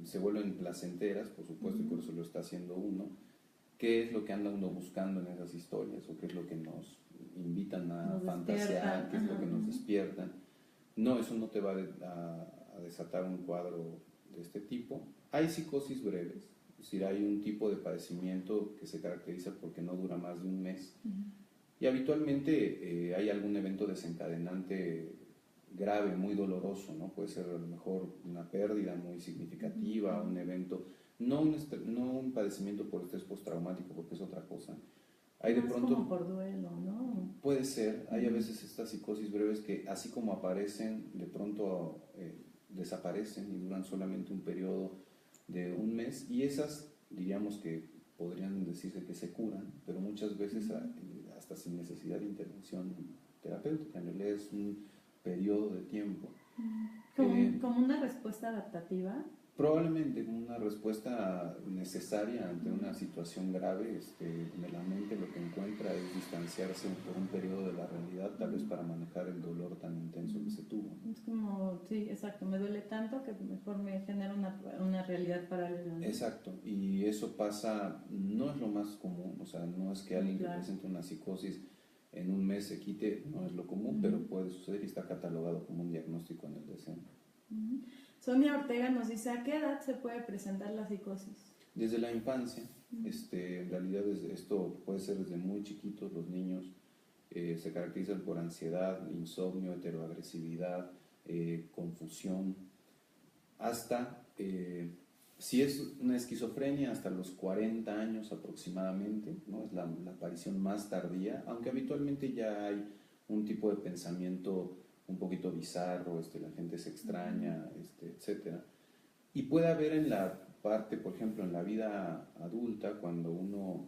se vuelven placenteras, por supuesto, y por eso lo está haciendo uno. ¿Qué es lo que anda uno buscando en esas historias? ¿O qué es lo que nos invitan a fantasear? ¿Qué es lo que nos despiertan? No, eso no te va a desatar un cuadro de este tipo. Hay psicosis breves, Es decir, hay un tipo de padecimiento que se caracteriza porque no dura más de un mes. Y habitualmente hay algún evento desencadenante grave, muy doloroso, ¿no? Puede ser a lo mejor una pérdida muy significativa, un evento, no un padecimiento por estrés postraumático, porque es otra cosa. Hay de pronto, como por duelo, ¿no? puede ser, hay a veces estas psicosis breves que así como aparecen, de pronto desaparecen y duran solamente un periodo de un mes, y esas diríamos que podrían decirse que se curan, pero muchas veces hasta sin necesidad de intervención terapéutica. En realidad es un periodo de tiempo. Como una respuesta adaptativa. Probablemente una respuesta necesaria ante una situación grave. La mente lo que encuentra es distanciarse por un periodo de la realidad, tal vez para manejar el dolor tan intenso que se tuvo. Es como, sí, exacto, me duele tanto que mejor me genera una realidad paralela, ¿no? Exacto, y eso pasa, no es lo más común, o sea, no es que alguien que presente una psicosis en un mes se quite, no es lo común, pero puede suceder y está catalogado como un diagnóstico en el DSM. Sonia Ortega nos dice, ¿a qué edad se puede presentar la psicosis? Desde la infancia. En realidad esto puede ser desde muy chiquitos. Los niños se caracterizan por ansiedad, insomnio, heteroagresividad, confusión, hasta, si es una esquizofrenia, hasta los 40 años aproximadamente, ¿no? Es la aparición más tardía, aunque habitualmente ya hay un tipo de pensamiento un poquito bizarro, la gente se extraña, etcétera. Y puede haber en la parte, por ejemplo, en la vida adulta, cuando uno,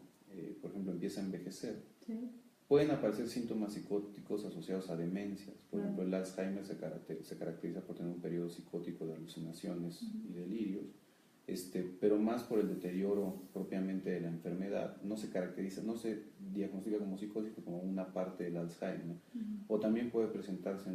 por ejemplo, empieza a envejecer, ¿sí? Pueden aparecer síntomas psicóticos asociados a demencias. Por ejemplo, el Alzheimer se caracteriza por tener un periodo psicótico de alucinaciones y delirios, pero más por el deterioro propiamente de la enfermedad. No se caracteriza, no se diagnostica como psicosis, como una parte del Alzheimer. O también puede presentarse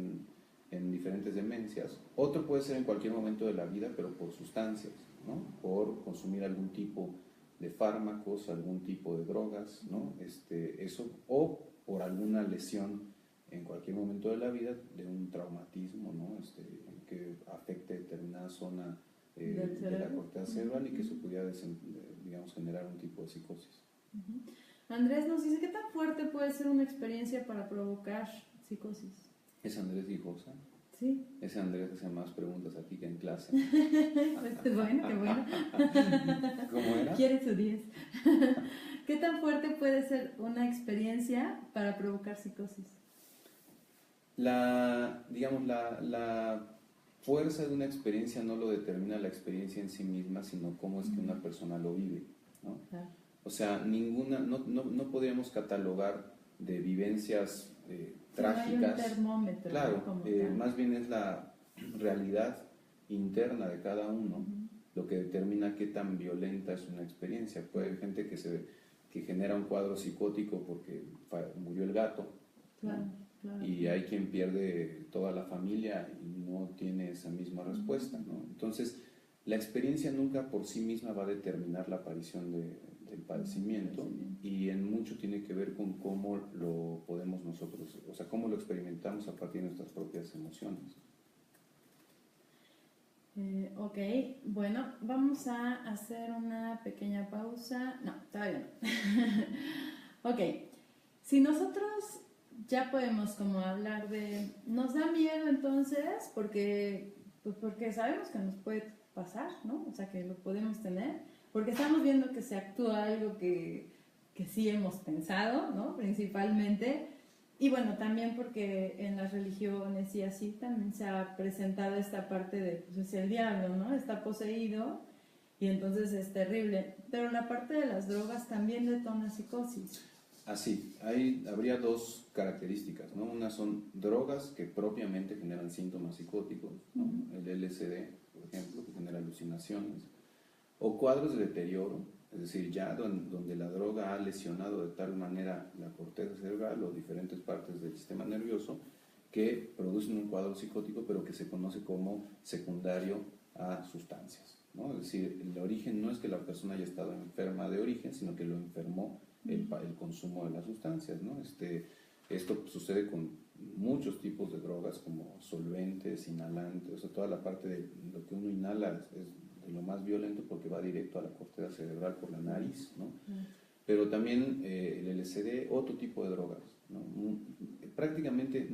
en diferentes demencias. Otro puede ser en cualquier momento de la vida, pero por sustancias, ¿no? Por consumir algún tipo de fármacos, algún tipo de drogas, ¿no? Eso, o por alguna lesión en cualquier momento de la vida, de un traumatismo, ¿no? Que afecte determinada zona de la corteza cerebral y que eso pudiera, digamos, generar un tipo de psicosis. Andrés nos dice, ¿qué tan fuerte puede ser una experiencia para provocar psicosis? ¿Es Andrés Guijosa? Sí. Ese Andrés hace más preguntas aquí que en clase. Bueno, qué bueno. ¿Cómo era? Quiere su 10. ¿Qué tan fuerte puede ser una experiencia para provocar psicosis? La fuerza de una experiencia no lo determina la experiencia en sí misma, sino cómo es que una persona lo vive, ¿no? Claro. O sea, no podríamos catalogar de vivencias trágicas. No hay un termómetro. Claro, más bien es la realidad interna de cada uno lo que determina qué tan violenta es una experiencia. Puede haber gente que genera un cuadro psicótico porque murió el gato, claro, ¿no? Claro. Y hay quien pierde toda la familia y no tiene esa misma respuesta, ¿no? Entonces, la experiencia nunca por sí misma va a determinar la aparición del padecimiento, y en mucho tiene que ver con cómo lo podemos nosotros, o sea, cómo lo experimentamos a partir de nuestras propias emociones. Ok, bueno, vamos a hacer una pequeña pausa. No, todavía no. Ok, si nosotros ya podemos como hablar de, nos da miedo entonces porque sabemos que nos puede pasar, ¿no? O sea, que lo podemos tener, porque estamos viendo que se actúa algo que sí hemos pensado, ¿no? Principalmente, y bueno, también porque en las religiones y así también se ha presentado esta parte de, pues es el diablo, ¿no? Está poseído y entonces es terrible, pero la parte de las drogas también detona psicosis. Así, habría dos características, ¿no? Una son drogas que propiamente generan síntomas psicóticos, ¿no? El LSD, por ejemplo, que genera alucinaciones, o cuadros de deterioro, es decir, ya donde la droga ha lesionado de tal manera la corteza cerebral o diferentes partes del sistema nervioso que producen un cuadro psicótico, pero que se conoce como secundario a sustancias, ¿no? Es decir, el origen no es que la persona haya estado enferma de origen, sino que lo enfermó el consumo de las sustancias, ¿no? Esto sucede con muchos tipos de drogas como solventes, inhalantes, o sea, toda la parte de lo que uno inhala es lo más violento porque va directo a la corteza cerebral por la nariz, ¿no? Pero también el LSD, otro tipo de drogas, ¿no? Prácticamente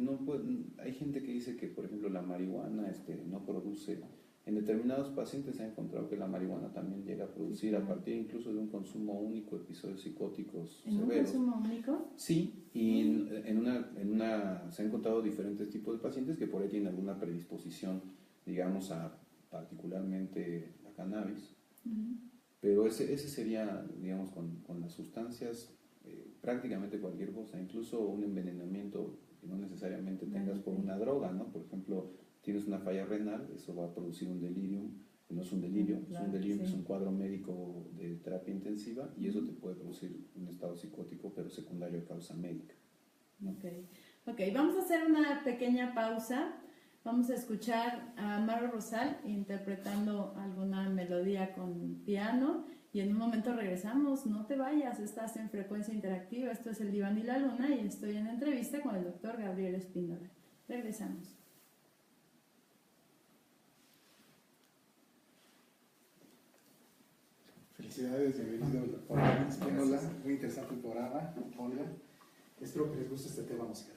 hay gente que dice que, por ejemplo, la marihuana no produce. En determinados pacientes se ha encontrado que la marihuana también llega a producir a partir incluso de un consumo único episodios psicóticos severos. ¿En un consumo único? Sí, y se han encontrado diferentes tipos de pacientes que por ahí tienen alguna predisposición, digamos, a particularmente a cannabis. Pero ese sería, digamos, con las sustancias, prácticamente cualquier cosa, incluso un envenenamiento que no necesariamente tengas por una droga, ¿no? Por ejemplo, tienes una falla renal, eso va a producir un delirium, que no es un delirio, claro, es un delirium, sí. es un cuadro médico de terapia intensiva y eso te puede producir un estado psicótico, pero secundario a causa médica. Ok, vamos a hacer una pequeña pausa. Vamos a escuchar a Maro Rosal interpretando alguna melodía con piano y en un momento regresamos. No te vayas, estás en Frecuencia Interactiva. Esto es El Diván y la Luna y estoy en entrevista con el doctor Gabriel Espíndola. Regresamos. Felicidades, bienvenido Olga Espíndola. Muy interesante el programa, Olga. Espero que les guste este tema musical.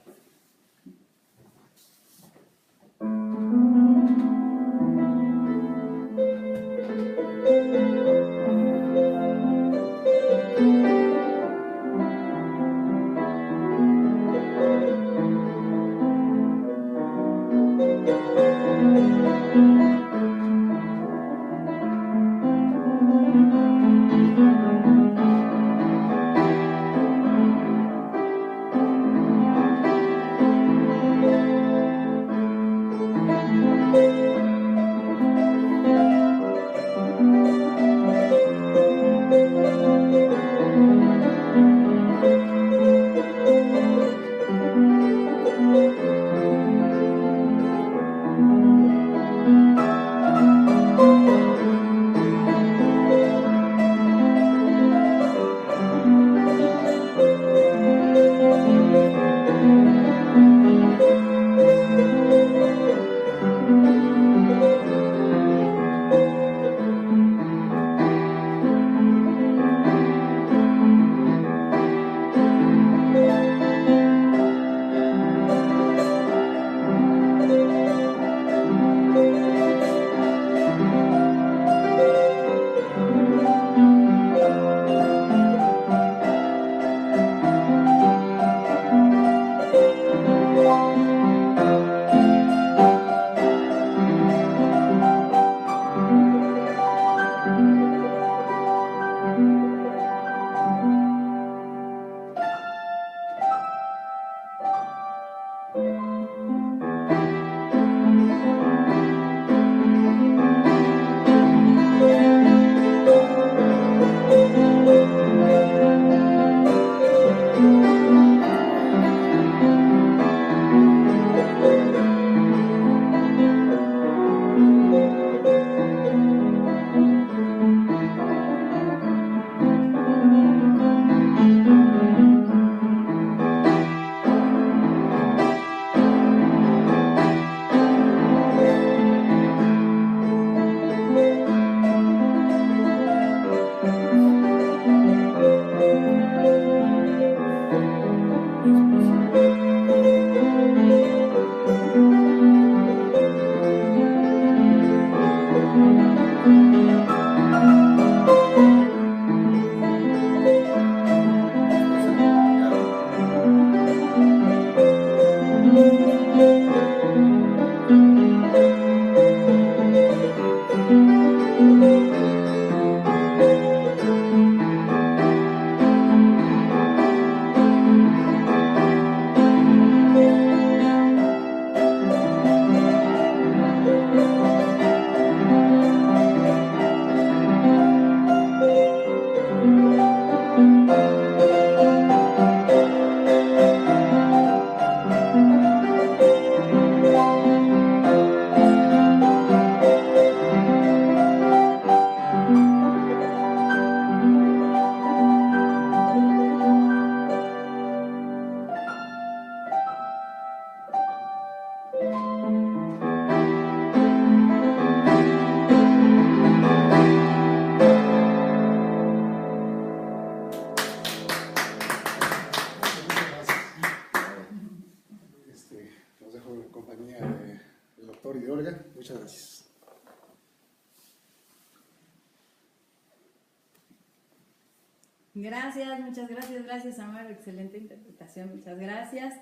Gracias, muchas gracias, Amaro, excelente interpretación, muchas gracias.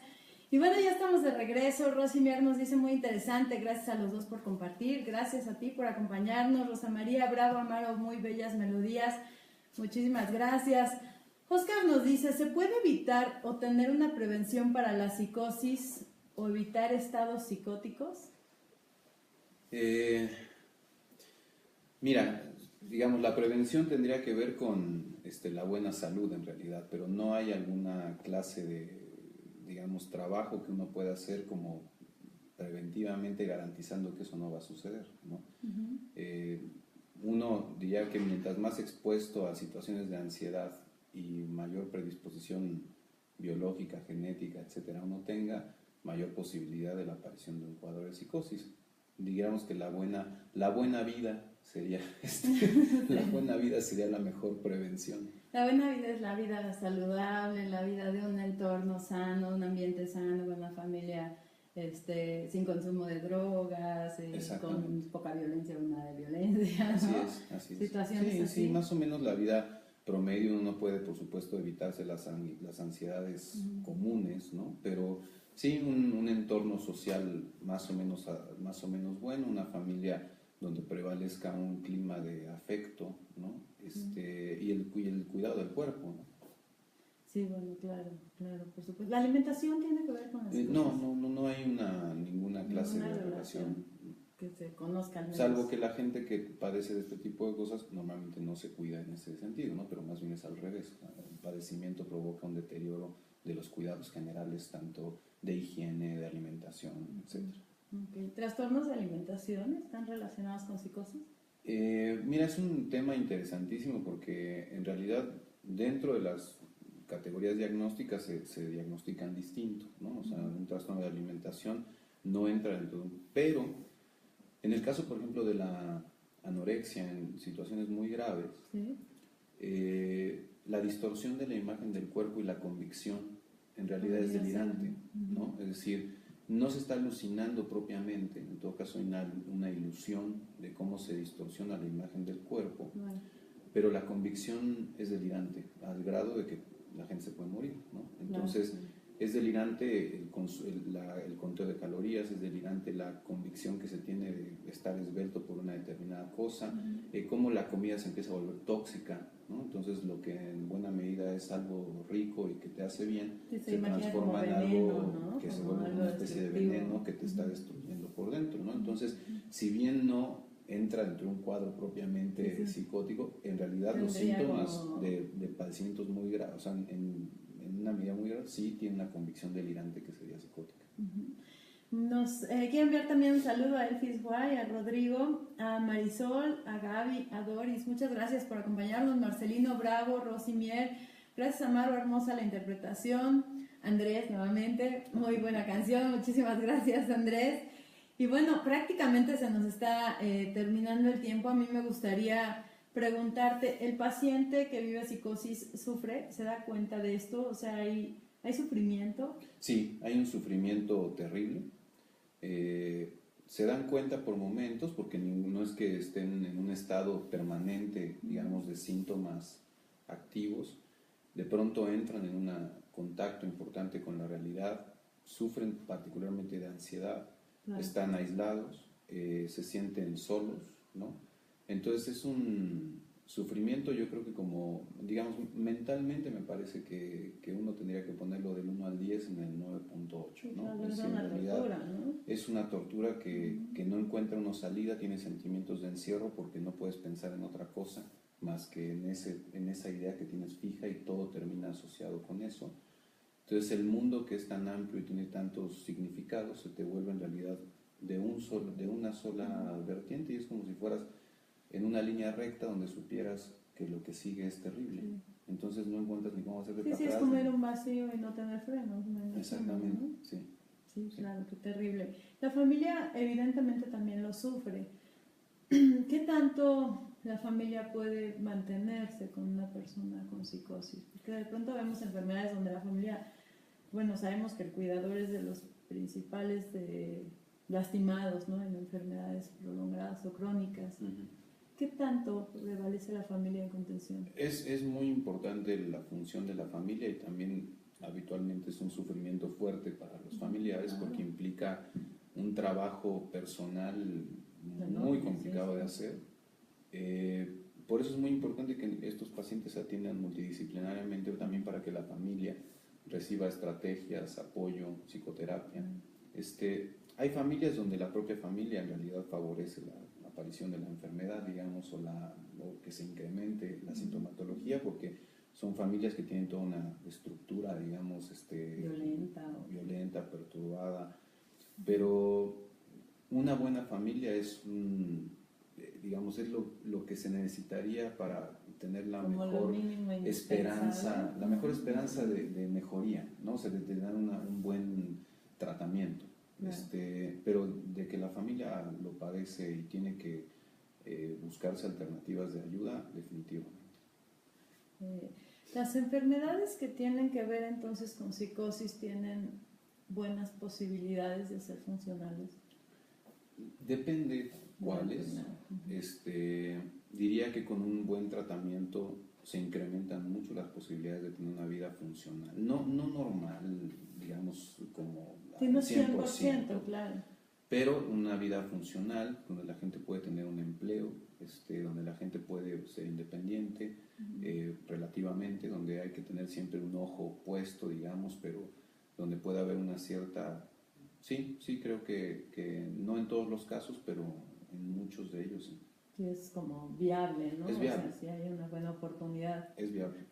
Y bueno, ya estamos de regreso. Rosy Mier nos dice muy interesante, gracias a los dos por compartir, gracias a ti por acompañarnos. Rosa María, bravo, Amaro, muy bellas melodías, muchísimas gracias. Oscar nos dice, ¿se puede evitar o tener una prevención para la psicosis o evitar estados psicóticos? Mira, digamos, la prevención tendría que ver con la buena salud en realidad, pero no hay alguna clase de, digamos, trabajo que uno pueda hacer como preventivamente garantizando que eso no va a suceder, ¿no? Uno diría que mientras más expuesto a situaciones de ansiedad y mayor predisposición biológica, genética, etcétera, uno tenga, mayor posibilidad de la aparición de un cuadro de psicosis. Digamos que la buena vida sería la buena vida sería la mejor prevención. La buena vida es la vida saludable, la vida de un entorno sano, un ambiente sano, con una familia sin consumo de drogas, con poca violencia o nada de violencia, ¿no? Así es. Situaciones así. Sí, más o menos la vida promedio uno puede, por supuesto, evitarse las ansiedades comunes, ¿no? Pero sí, un entorno social más o menos bueno, una familia donde prevalezca un clima de afecto, ¿no? Y el cuidado del cuerpo, ¿no? Sí, bueno, claro, por supuesto. ¿La alimentación tiene que ver con las no hay ninguna clase de relación que se conozca al menos. Salvo que la gente que padece de este tipo de cosas normalmente no se cuida en ese sentido, ¿no? Pero más bien es al revés. El padecimiento provoca un deterioro de los cuidados generales, tanto de higiene, de alimentación, etc. Okay. ¿Trastornos de alimentación están relacionados con psicosis? Mira, es un tema interesantísimo porque en realidad dentro de las categorías diagnósticas se diagnostican distinto, ¿no? O sea, un trastorno de alimentación no entra dentro de pero en el caso, por ejemplo, de la anorexia en situaciones muy graves, ¿sí? La distorsión de la imagen del cuerpo y la convicción en realidad es delirante, ¿no? Es decir, no se está alucinando propiamente, en todo caso hay una ilusión de cómo se distorsiona la imagen del cuerpo, pero la convicción es delirante, al grado de que la gente se puede morir, ¿no? Entonces, es delirante el conteo de calorías, es delirante la convicción que se tiene de estar esbelto por una determinada cosa, cómo la comida se empieza a volver tóxica, ¿no? Entonces, lo que en buena medida es algo rico y que te hace bien, se transforma en algo, ¿no? Que se vuelve una especie de veneno que te está destruyendo por dentro, ¿no? Entonces, si bien no entra dentro de un cuadro propiamente psicótico, en realidad los síntomas de padecimientos muy graves, o sea, en una medida muy grave, sí tiene una convicción delirante que sería psicótica. Nos quiero enviar también un saludo a Elfis Guay, a Rodrigo, a Marisol, a Gaby, a Doris. Muchas gracias por acompañarnos. Marcelino Bravo, Rosy Mier. Gracias, Amaro, hermosa la interpretación. Andrés, nuevamente, muy buena canción. Muchísimas gracias, Andrés. Y bueno, prácticamente se nos está terminando el tiempo. A mí me gustaría preguntarte, ¿el paciente que vive psicosis sufre? ¿Se da cuenta de esto? O sea, ¿hay sufrimiento? Sí, hay un sufrimiento terrible. Se dan cuenta por momentos, porque no es que estén en un estado permanente, digamos, de síntomas activos. De pronto entran en un contacto importante con la realidad, sufren particularmente de ansiedad, están aislados, se sienten solos, ¿no? Entonces es un sufrimiento, yo creo que como, digamos, mentalmente me parece que uno tendría que ponerlo del 1 al 10 en el 9.8, ¿no? Es una tortura, ¿no? Es una tortura que no encuentra una salida, tiene sentimientos de encierro porque no puedes pensar en otra cosa más que en esa idea que tienes fija y todo termina asociado con eso. Entonces el mundo que es tan amplio y tiene tantos significados se te vuelve en realidad de una sola vertiente y es como si fueras en una línea recta donde supieras que lo que sigue es terrible. Entonces no encuentras ni cómo hacer de Sí, es como ir a un vacío y no tener frenos. Exactamente, ¿no? Sí, claro, qué terrible. La familia evidentemente también lo sufre. ¿Qué tanto la familia puede mantenerse con una persona con psicosis? Porque de pronto vemos enfermedades donde la familia, bueno, sabemos que el cuidador es de los principales lastimados, ¿no? En enfermedades prolongadas o crónicas. ¿Qué tanto prevalece la familia en contención? Es muy importante la función de la familia y también habitualmente es un sufrimiento fuerte para los familiares porque implica un trabajo personal muy complicado de hacer. Por eso es muy importante que estos pacientes se atiendan multidisciplinariamente también para que la familia reciba estrategias, apoyo, psicoterapia. Hay familias donde la propia familia en realidad favorece la aparición de la enfermedad, digamos, o que se incremente la sintomatología, porque son familias que tienen toda una estructura, digamos, violenta, perturbada, pero una buena familia es digamos, es lo que se necesitaría para tener la mejor esperanza, de mejoría, ¿no? O sea, de tener un buen tratamiento. Pero de que la familia lo padece y tiene que buscarse alternativas de ayuda, definitivamente. Las enfermedades que tienen que ver entonces con psicosis tienen buenas posibilidades de ser funcionales. Depende cuáles. Diría que con un buen tratamiento se incrementan mucho las posibilidades de tener una vida funcional. No normal, digamos, como al 100%, claro. Pero una vida funcional, donde la gente puede tener un empleo, donde la gente puede ser independiente relativamente, donde hay que tener siempre un ojo puesto, digamos, pero donde puede haber una cierta... Sí, creo que no en todos los casos, pero en muchos de ellos sí. Sí, es como viable, ¿no? Es viable. O sea, si hay una buena oportunidad. Es viable,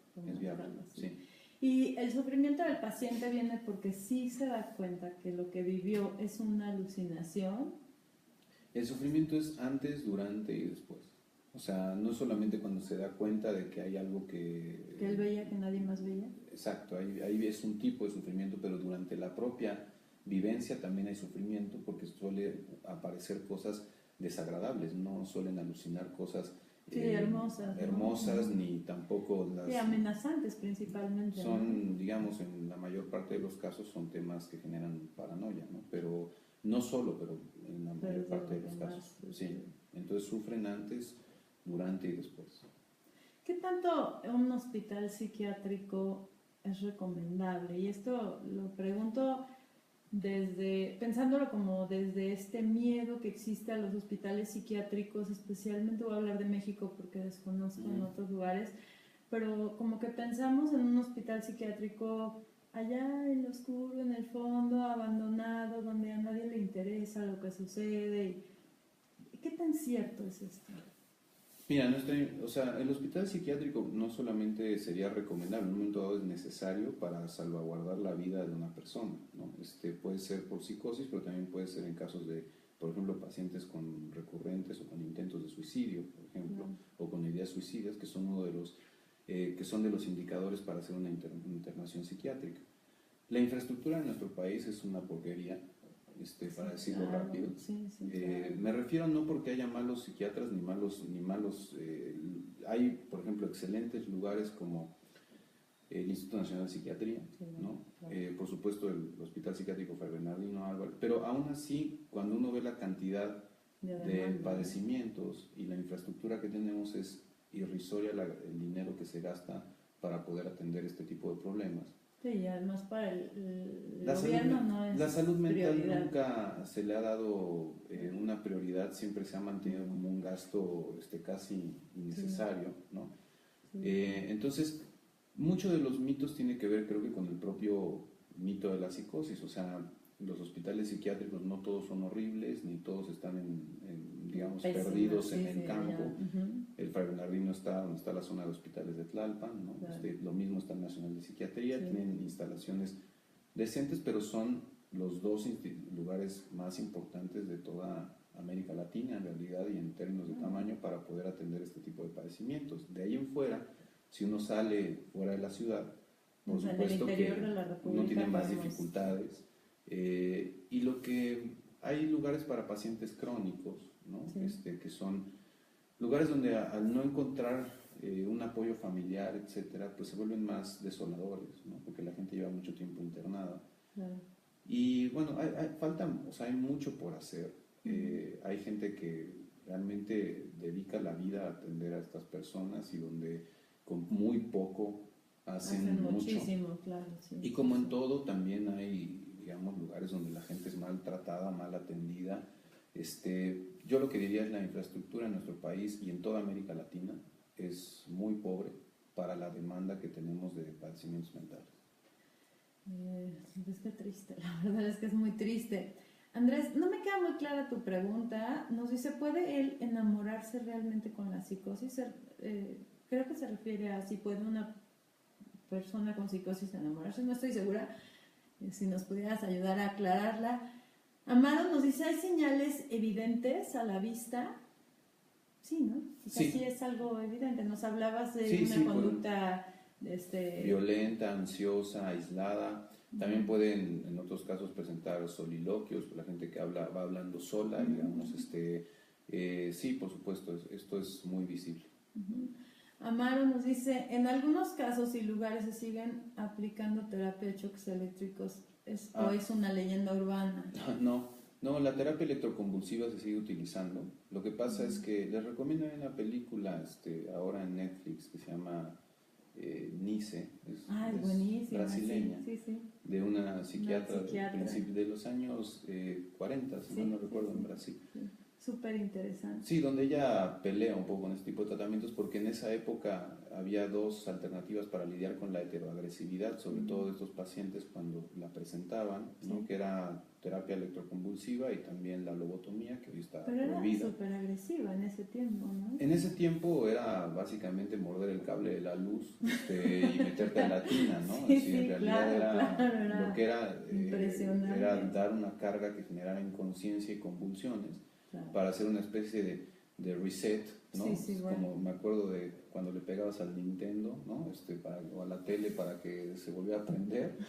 sí. Y el sufrimiento del paciente viene porque sí se da cuenta que lo que vivió es una alucinación. El sufrimiento es antes, durante y después. O sea, no solamente cuando se da cuenta de que hay algo que él veía que nadie más veía. Exacto, ahí es un tipo de sufrimiento, pero durante la propia vivencia también hay sufrimiento porque suele aparecer cosas desagradables, no suelen alucinar cosas hermosas, ¿no? Ni tampoco las... amenazantes principalmente. Son, digamos, en la mayor parte de los casos son temas que generan paranoia, ¿no? Pero no solo, pero en la mayor parte de los casos. Sí, entonces sufren antes, durante y después. ¿Qué tanto un hospital psiquiátrico es recomendable? Y esto lo pregunto pensándolo como desde este miedo que existe a los hospitales psiquiátricos, especialmente voy a hablar de México porque desconozco en otros lugares, pero como que pensamos en un hospital psiquiátrico allá en lo oscuro, en el fondo, abandonado, donde a nadie le interesa lo que sucede. ¿Qué tan cierto es esto? Mira, el hospital psiquiátrico no solamente sería recomendable, en un momento dado es necesario para salvaguardar la vida de una persona, ¿no? Puede ser por psicosis, pero también puede ser en casos de, por ejemplo, pacientes con recurrentes o con intentos de suicidio, por ejemplo, o con ideas suicidas, que son uno de los indicadores para hacer una internación psiquiátrica. La infraestructura en nuestro país es una porquería. Para decirlo rápido. Claro. Me refiero no porque haya malos psiquiatras ni malos hay, por ejemplo, excelentes lugares como el Instituto Nacional de Psiquiatría, ¿no? Claro. Por supuesto el Hospital Psiquiátrico Fray Bernardino Álvarez, pero aún así, cuando uno ve la cantidad de padecimientos y la infraestructura que tenemos, es irrisoria el dinero que se gasta para poder atender este tipo de problemas. Sí, y además para el gobierno no es la salud mental prioridad. Nunca se le ha dado una prioridad, siempre se ha mantenido como un gasto casi innecesario, ¿no? Entonces, muchos de los mitos tienen que ver, creo que, con el propio mito de la psicosis. O sea, los hospitales psiquiátricos no todos son horribles, ni todos están digamos, perdidos en el campo. El Fray Bernardino está donde está la zona de hospitales de Tlalpan, ¿no? Claro. Lo mismo está el Nacional de Psiquiatría, tienen instalaciones decentes, pero son los dos lugares más importantes de toda América Latina en realidad y en términos de tamaño para poder atender este tipo de padecimientos. De ahí en fuera, si uno sale fuera de la ciudad, por supuesto que uno tiene más dificultades. Y hay lugares para pacientes crónicos, ¿no? Que son lugares donde al no encontrar un apoyo familiar, etcétera, pues se vuelven más desoladores, ¿no? Porque la gente lleva mucho tiempo internada. Y bueno, hay mucho por hacer. Hay gente realmente dedica la vida a atender a estas personas y donde con muy poco hacen mucho. Muchísimo, claro. Sí, y como en todo, también hay, digamos, lugares donde la gente es maltratada, mal atendida. Yo lo que diría es la infraestructura en nuestro país y en toda América Latina es muy pobre para la demanda que tenemos de padecimientos mentales. Pues qué triste, la verdad es que es muy triste. Andrés, no me queda muy clara tu pregunta. Nos dice, ¿puede él enamorarse realmente con la psicosis? Creo que se refiere a si puede una persona con psicosis enamorarse. No estoy segura. Si nos pudieras ayudar a aclararla. Amaro nos dice, ¿hay señales evidentes a la vista? Sí, ¿no? O sea, sí es algo evidente. Nos hablabas de una conducta violenta, ansiosa, aislada. También pueden en otros casos presentar soliloquios, la gente que va hablando sola, digamos. Sí, por supuesto, esto es muy visible. Amaro nos dice, en algunos casos y lugares se siguen aplicando terapia de choques eléctricos, ¿o es una leyenda urbana? No, la terapia electroconvulsiva se sigue utilizando. Lo que pasa es que les recomiendo una película ahora en Netflix que se llama Nice, es buenísima, brasileña, sí. De una psiquiatra de los años 40, si no recuerdo, en Brasil. Sí. Súper interesante. Sí, donde ella pelea un poco con este tipo de tratamientos porque en esa época había dos alternativas para lidiar con la heteroagresividad, sobre todo de estos pacientes cuando la presentaban, ¿no? Que era terapia electroconvulsiva y también la lobotomía, que hoy está prohibida. Pero era súper agresiva en ese tiempo, ¿no? En ese tiempo era básicamente morder el cable de la luz y meterte a la tina, ¿no? En realidad era lo que era dar una carga que generara inconsciencia y convulsiones. Claro. Para hacer una especie de reset, ¿no? Como me acuerdo de cuando le pegabas al Nintendo, ¿no? O a la tele para que se volviera a prender.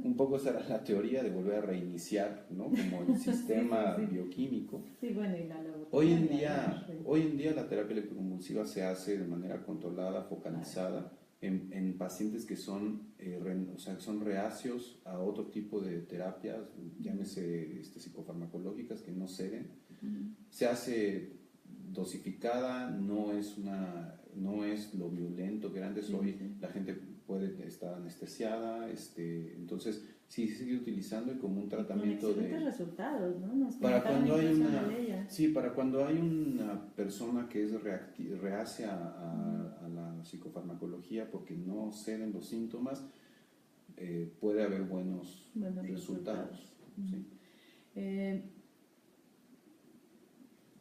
Un poco esa era la teoría de volver a reiniciar, ¿no? Como el sistema bioquímico. Sí, bueno, y la lobotomía. Hoy en día la terapia electroconvulsiva se hace de manera controlada, focalizada, en pacientes que son reacios a otro tipo de terapias, llámese psicofarmacológicas, que no ceden. Se hace dosificada, no es lo violento que era antes. Hoy la gente puede estar anestesiada, entonces sí se sigue utilizando y como un tratamiento de resultados, ¿no? para cuando hay una persona que es reacia a la psicofarmacología porque no ceden los síntomas, puede haber buenos resultados. ¿Sí?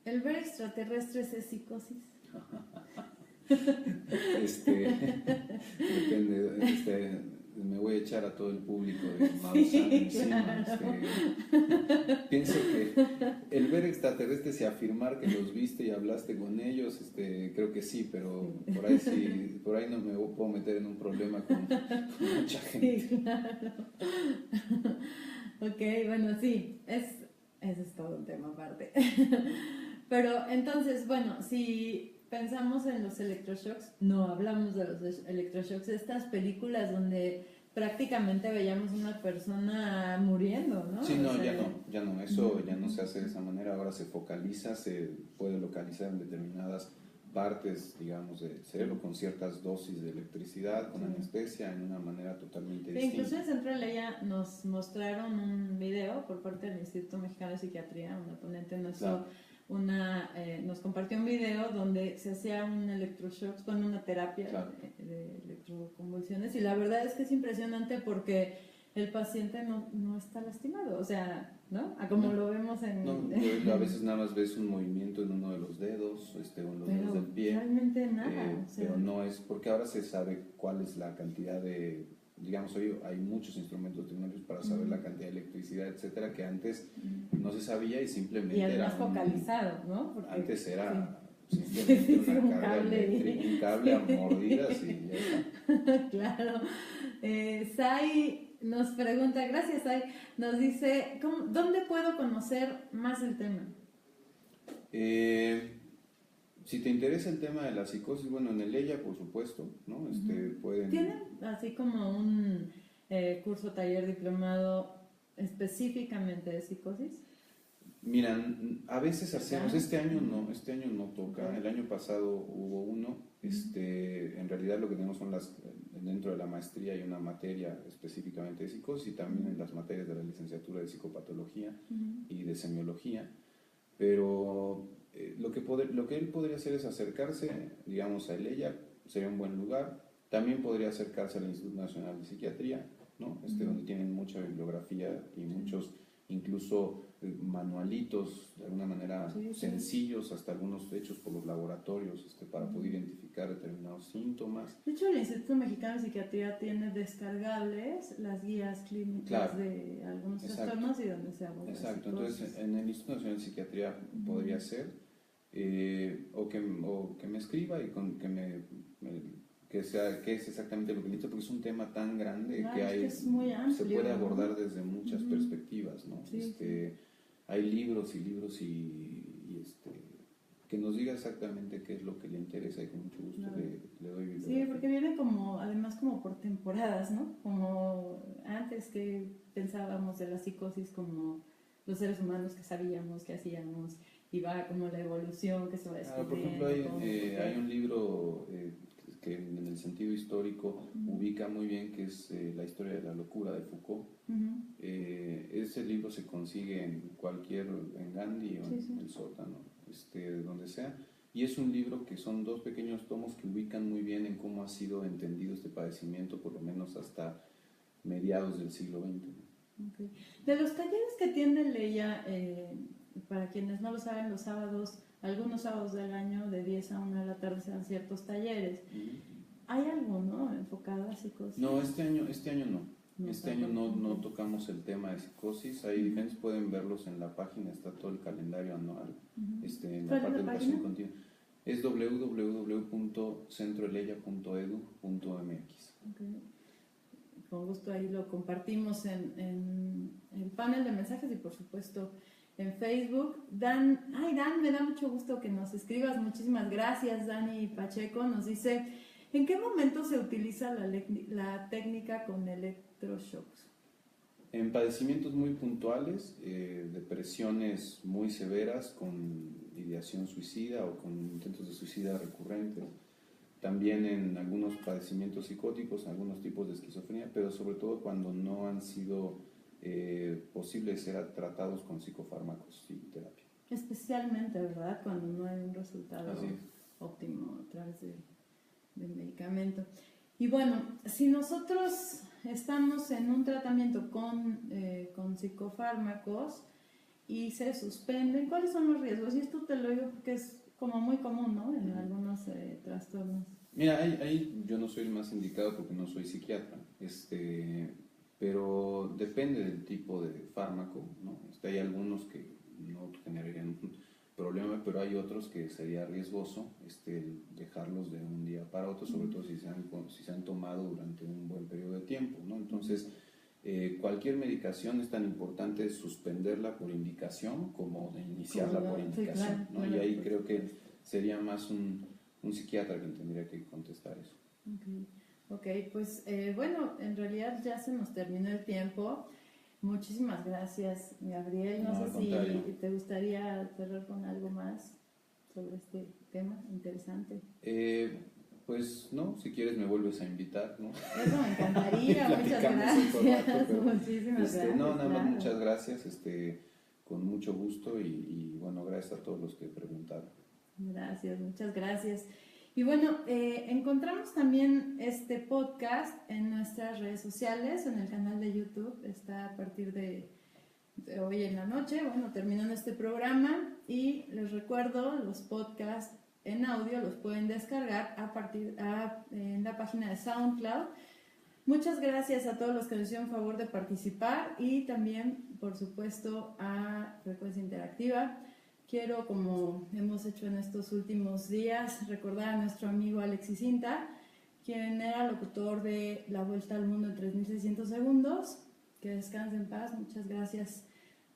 ¿El ver extraterrestres es psicosis? Depende, me voy a echar a todo el público de Maussan encima. Pienso que el ver extraterrestres y afirmar que los viste y hablaste con ellos, creo que sí, pero por ahí no me puedo meter en un problema con mucha gente. Sí, claro. Ok, bueno, sí, ese es todo un tema aparte. Pero entonces, bueno, si pensamos en los electroshocks, no hablamos de los electroshocks, estas películas donde prácticamente veíamos una persona muriendo, ¿no? Sí, no, ya no, eso ya no se hace de esa manera, ahora se focaliza, se puede localizar en determinadas partes, digamos, del cerebro con ciertas dosis de electricidad, con anestesia, en una manera totalmente distinta. Incluso en Centro de Leia nos mostraron un video por parte del Instituto Mexicano de Psiquiatría, una ponente nos compartió un video donde se hacía un electroshock con una terapia de electroconvulsiones y la verdad es que es impresionante porque el paciente no está lastimado, o sea, ¿no? Como lo vemos en... a veces nada más ves un movimiento en uno de los dedos o en los dedos del pie. Realmente nada. Pero no es, porque ahora se sabe cuál es la cantidad de... Digamos, hoy hay muchos instrumentos tecnológicos para saber la cantidad de electricidad, etcétera, que antes no se sabía y simplemente y era focalizado, ¿no? Porque, antes era simplemente una carga eléctrica, un cable a mordidas y ya está. Claro. Sai nos pregunta, gracias Sai, nos dice, ¿dónde puedo conocer más el tema? Si te interesa el tema de la psicosis, bueno, en el EYA, por supuesto, ¿no? ¿Tienen así como un curso, taller, diplomado específicamente de psicosis? Mira, a veces hacemos, este año no toca, el año pasado hubo uno, en realidad lo que tenemos son dentro de la maestría hay una materia específicamente de psicosis y también en las materias de la licenciatura de psicopatología y de semiología, pero lo que él podría hacer es acercarse, digamos, a ELEIA, sería un buen lugar, también podría acercarse al Instituto Nacional de Psiquiatría, ¿no? Donde tienen mucha bibliografía y muchos, incluso manualitos de alguna manera sencillos, hasta algunos hechos por los laboratorios para poder identificar determinados síntomas. De hecho, el Instituto Mexicano de Psiquiatría tiene descargables las guías clínicas de algunos trastornos y donde se aborda. Exacto, entonces en el Instituto Nacional de Psiquiatría podría ser, o que me escriba y que es exactamente lo que necesito, porque es un tema tan grande que es muy amplio, se puede abordar desde muchas perspectivas, ¿no? Hay libros y libros y que nos diga exactamente qué es lo que le interesa y con mucho gusto le doy bibliografía. Sí, porque viene además como por temporadas, ¿no? Como antes que pensábamos de la psicosis como los seres humanos que sabíamos, que hacíamos, y va como la evolución que se va descubriendo. Por ejemplo, hay un libro que en el sentido histórico ubica muy bien, que es La historia de la locura de Foucault. Ese libro se consigue en Gandhi o en el sótano, donde sea, y es un libro que son 2 pequeños tomos que ubican muy bien en cómo ha sido entendido este padecimiento, por lo menos hasta mediados del siglo XX. Okay. De los talleres que tiene ELEIA, para quienes no lo saben, los sábados, algunos sábados del año, de 10 a 1 de la tarde se dan ciertos talleres. ¿Hay algo, no, enfocado a psicosis? No, este año no. Este año no tocamos el tema de psicosis. Hay diferentes, pueden verlos en la página, está todo el calendario anual, en la parte de educación continua. Es www.centroeleia.edu.mx. Okay. Con gusto ahí lo compartimos en el panel de mensajes y por supuesto en Facebook. Dan, me da mucho gusto que nos escribas. Muchísimas gracias, Dani Pacheco. Nos dice, ¿en qué momento se utiliza la técnica con electroshocks? En padecimientos muy puntuales, depresiones muy severas con ideación suicida o con intentos de suicida recurrentes. También en algunos padecimientos psicóticos, algunos tipos de esquizofrenia, pero sobre todo cuando no han sido posibles ser tratados con psicofármacos y terapia. Especialmente, ¿verdad? Cuando no hay un resultado óptimo a través del medicamento. Y bueno, si nosotros estamos en un tratamiento con psicofármacos y se suspenden, ¿cuáles son los riesgos? Y esto te lo digo porque es como muy común, ¿no? En algunos trastornos. Mira, ahí yo no soy el más indicado porque no soy psiquiatra, pero depende del tipo de fármaco, ¿no? Hay algunos que no generarían un problema, pero hay otros que sería riesgoso dejarlos de un día para otro, sobre todo si se han tomado durante un buen periodo de tiempo, ¿no? Entonces, cualquier medicación es tan importante suspenderla por indicación como de iniciarla por indicación, ¿no? Y ahí creo que sería más un psiquiatra quien tendría que contestar eso. Ok, pues bueno, en realidad ya se nos terminó el tiempo. Muchísimas gracias, Gabriel. No sé si te gustaría cerrar con algo más sobre este tema interesante. Pues no, si quieres me vuelves a invitar, ¿no? Eso me encantaría, muchas gracias. Muchísimas gracias. No, nada más, muchas gracias, con mucho gusto y bueno, gracias a todos los que preguntaron. Gracias, muchas gracias. Y bueno, encontramos también este podcast en nuestras redes sociales, en el canal de YouTube, está a partir de hoy en la noche, bueno, terminando este programa, y les recuerdo, los podcasts en audio los pueden descargar en la página de SoundCloud. Muchas gracias a todos los que nos hicieron favor de participar y también, por supuesto, a Frecuencia Interactiva. Quiero, como hemos hecho en estos últimos días, recordar a nuestro amigo Alexis Cinta, quien era locutor de La Vuelta al Mundo en 3600 segundos. Que descanse en paz. Muchas gracias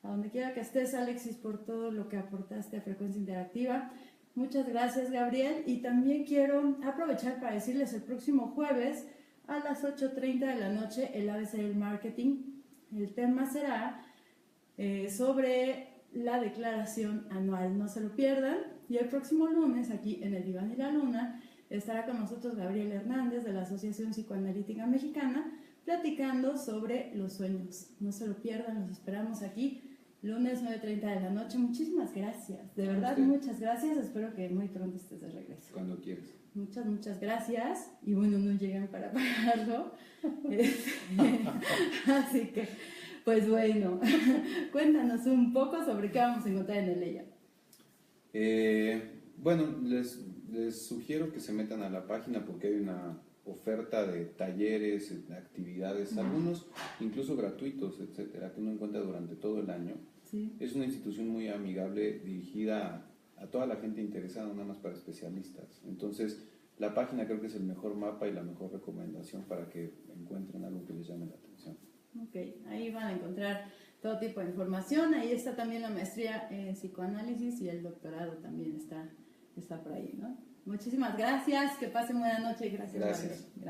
a donde quiera que estés, Alexis, por todo lo que aportaste a Frecuencia Interactiva. Muchas gracias, Gabriel. Y también quiero aprovechar para decirles el próximo jueves a las 8:30 de la noche el ABC del Marketing. El tema será sobre la declaración anual. No se lo pierdan. Y el próximo lunes, aquí en el Diván y la Luna, estará con nosotros Gabriel Hernández de la Asociación Psicoanalítica Mexicana, platicando sobre los sueños. No se lo pierdan, los esperamos aquí, lunes 9:30 de la noche. Muchísimas gracias, de verdad, muchas gracias. Espero que muy pronto estés de regreso. Cuando quieras. Muchas gracias. Y bueno, no llegan para pagarlo. Así que, pues bueno, cuéntanos un poco sobre qué vamos a encontrar en el EYA. Bueno, les sugiero que se metan a la página porque hay una oferta de talleres, de actividades, algunos incluso gratuitos, etcétera, que uno encuentra durante todo el año. Sí. Es una institución muy amigable, dirigida a toda la gente interesada, nada más para especialistas. Entonces, la página creo que es el mejor mapa y la mejor recomendación para que encuentren algo que les llame la atención. Ok, ahí van a encontrar todo tipo de información. Ahí está también la maestría en psicoanálisis y el doctorado también está por ahí, ¿no? Muchísimas gracias, que pasen buena noche y gracias. Gracias. Gabriel.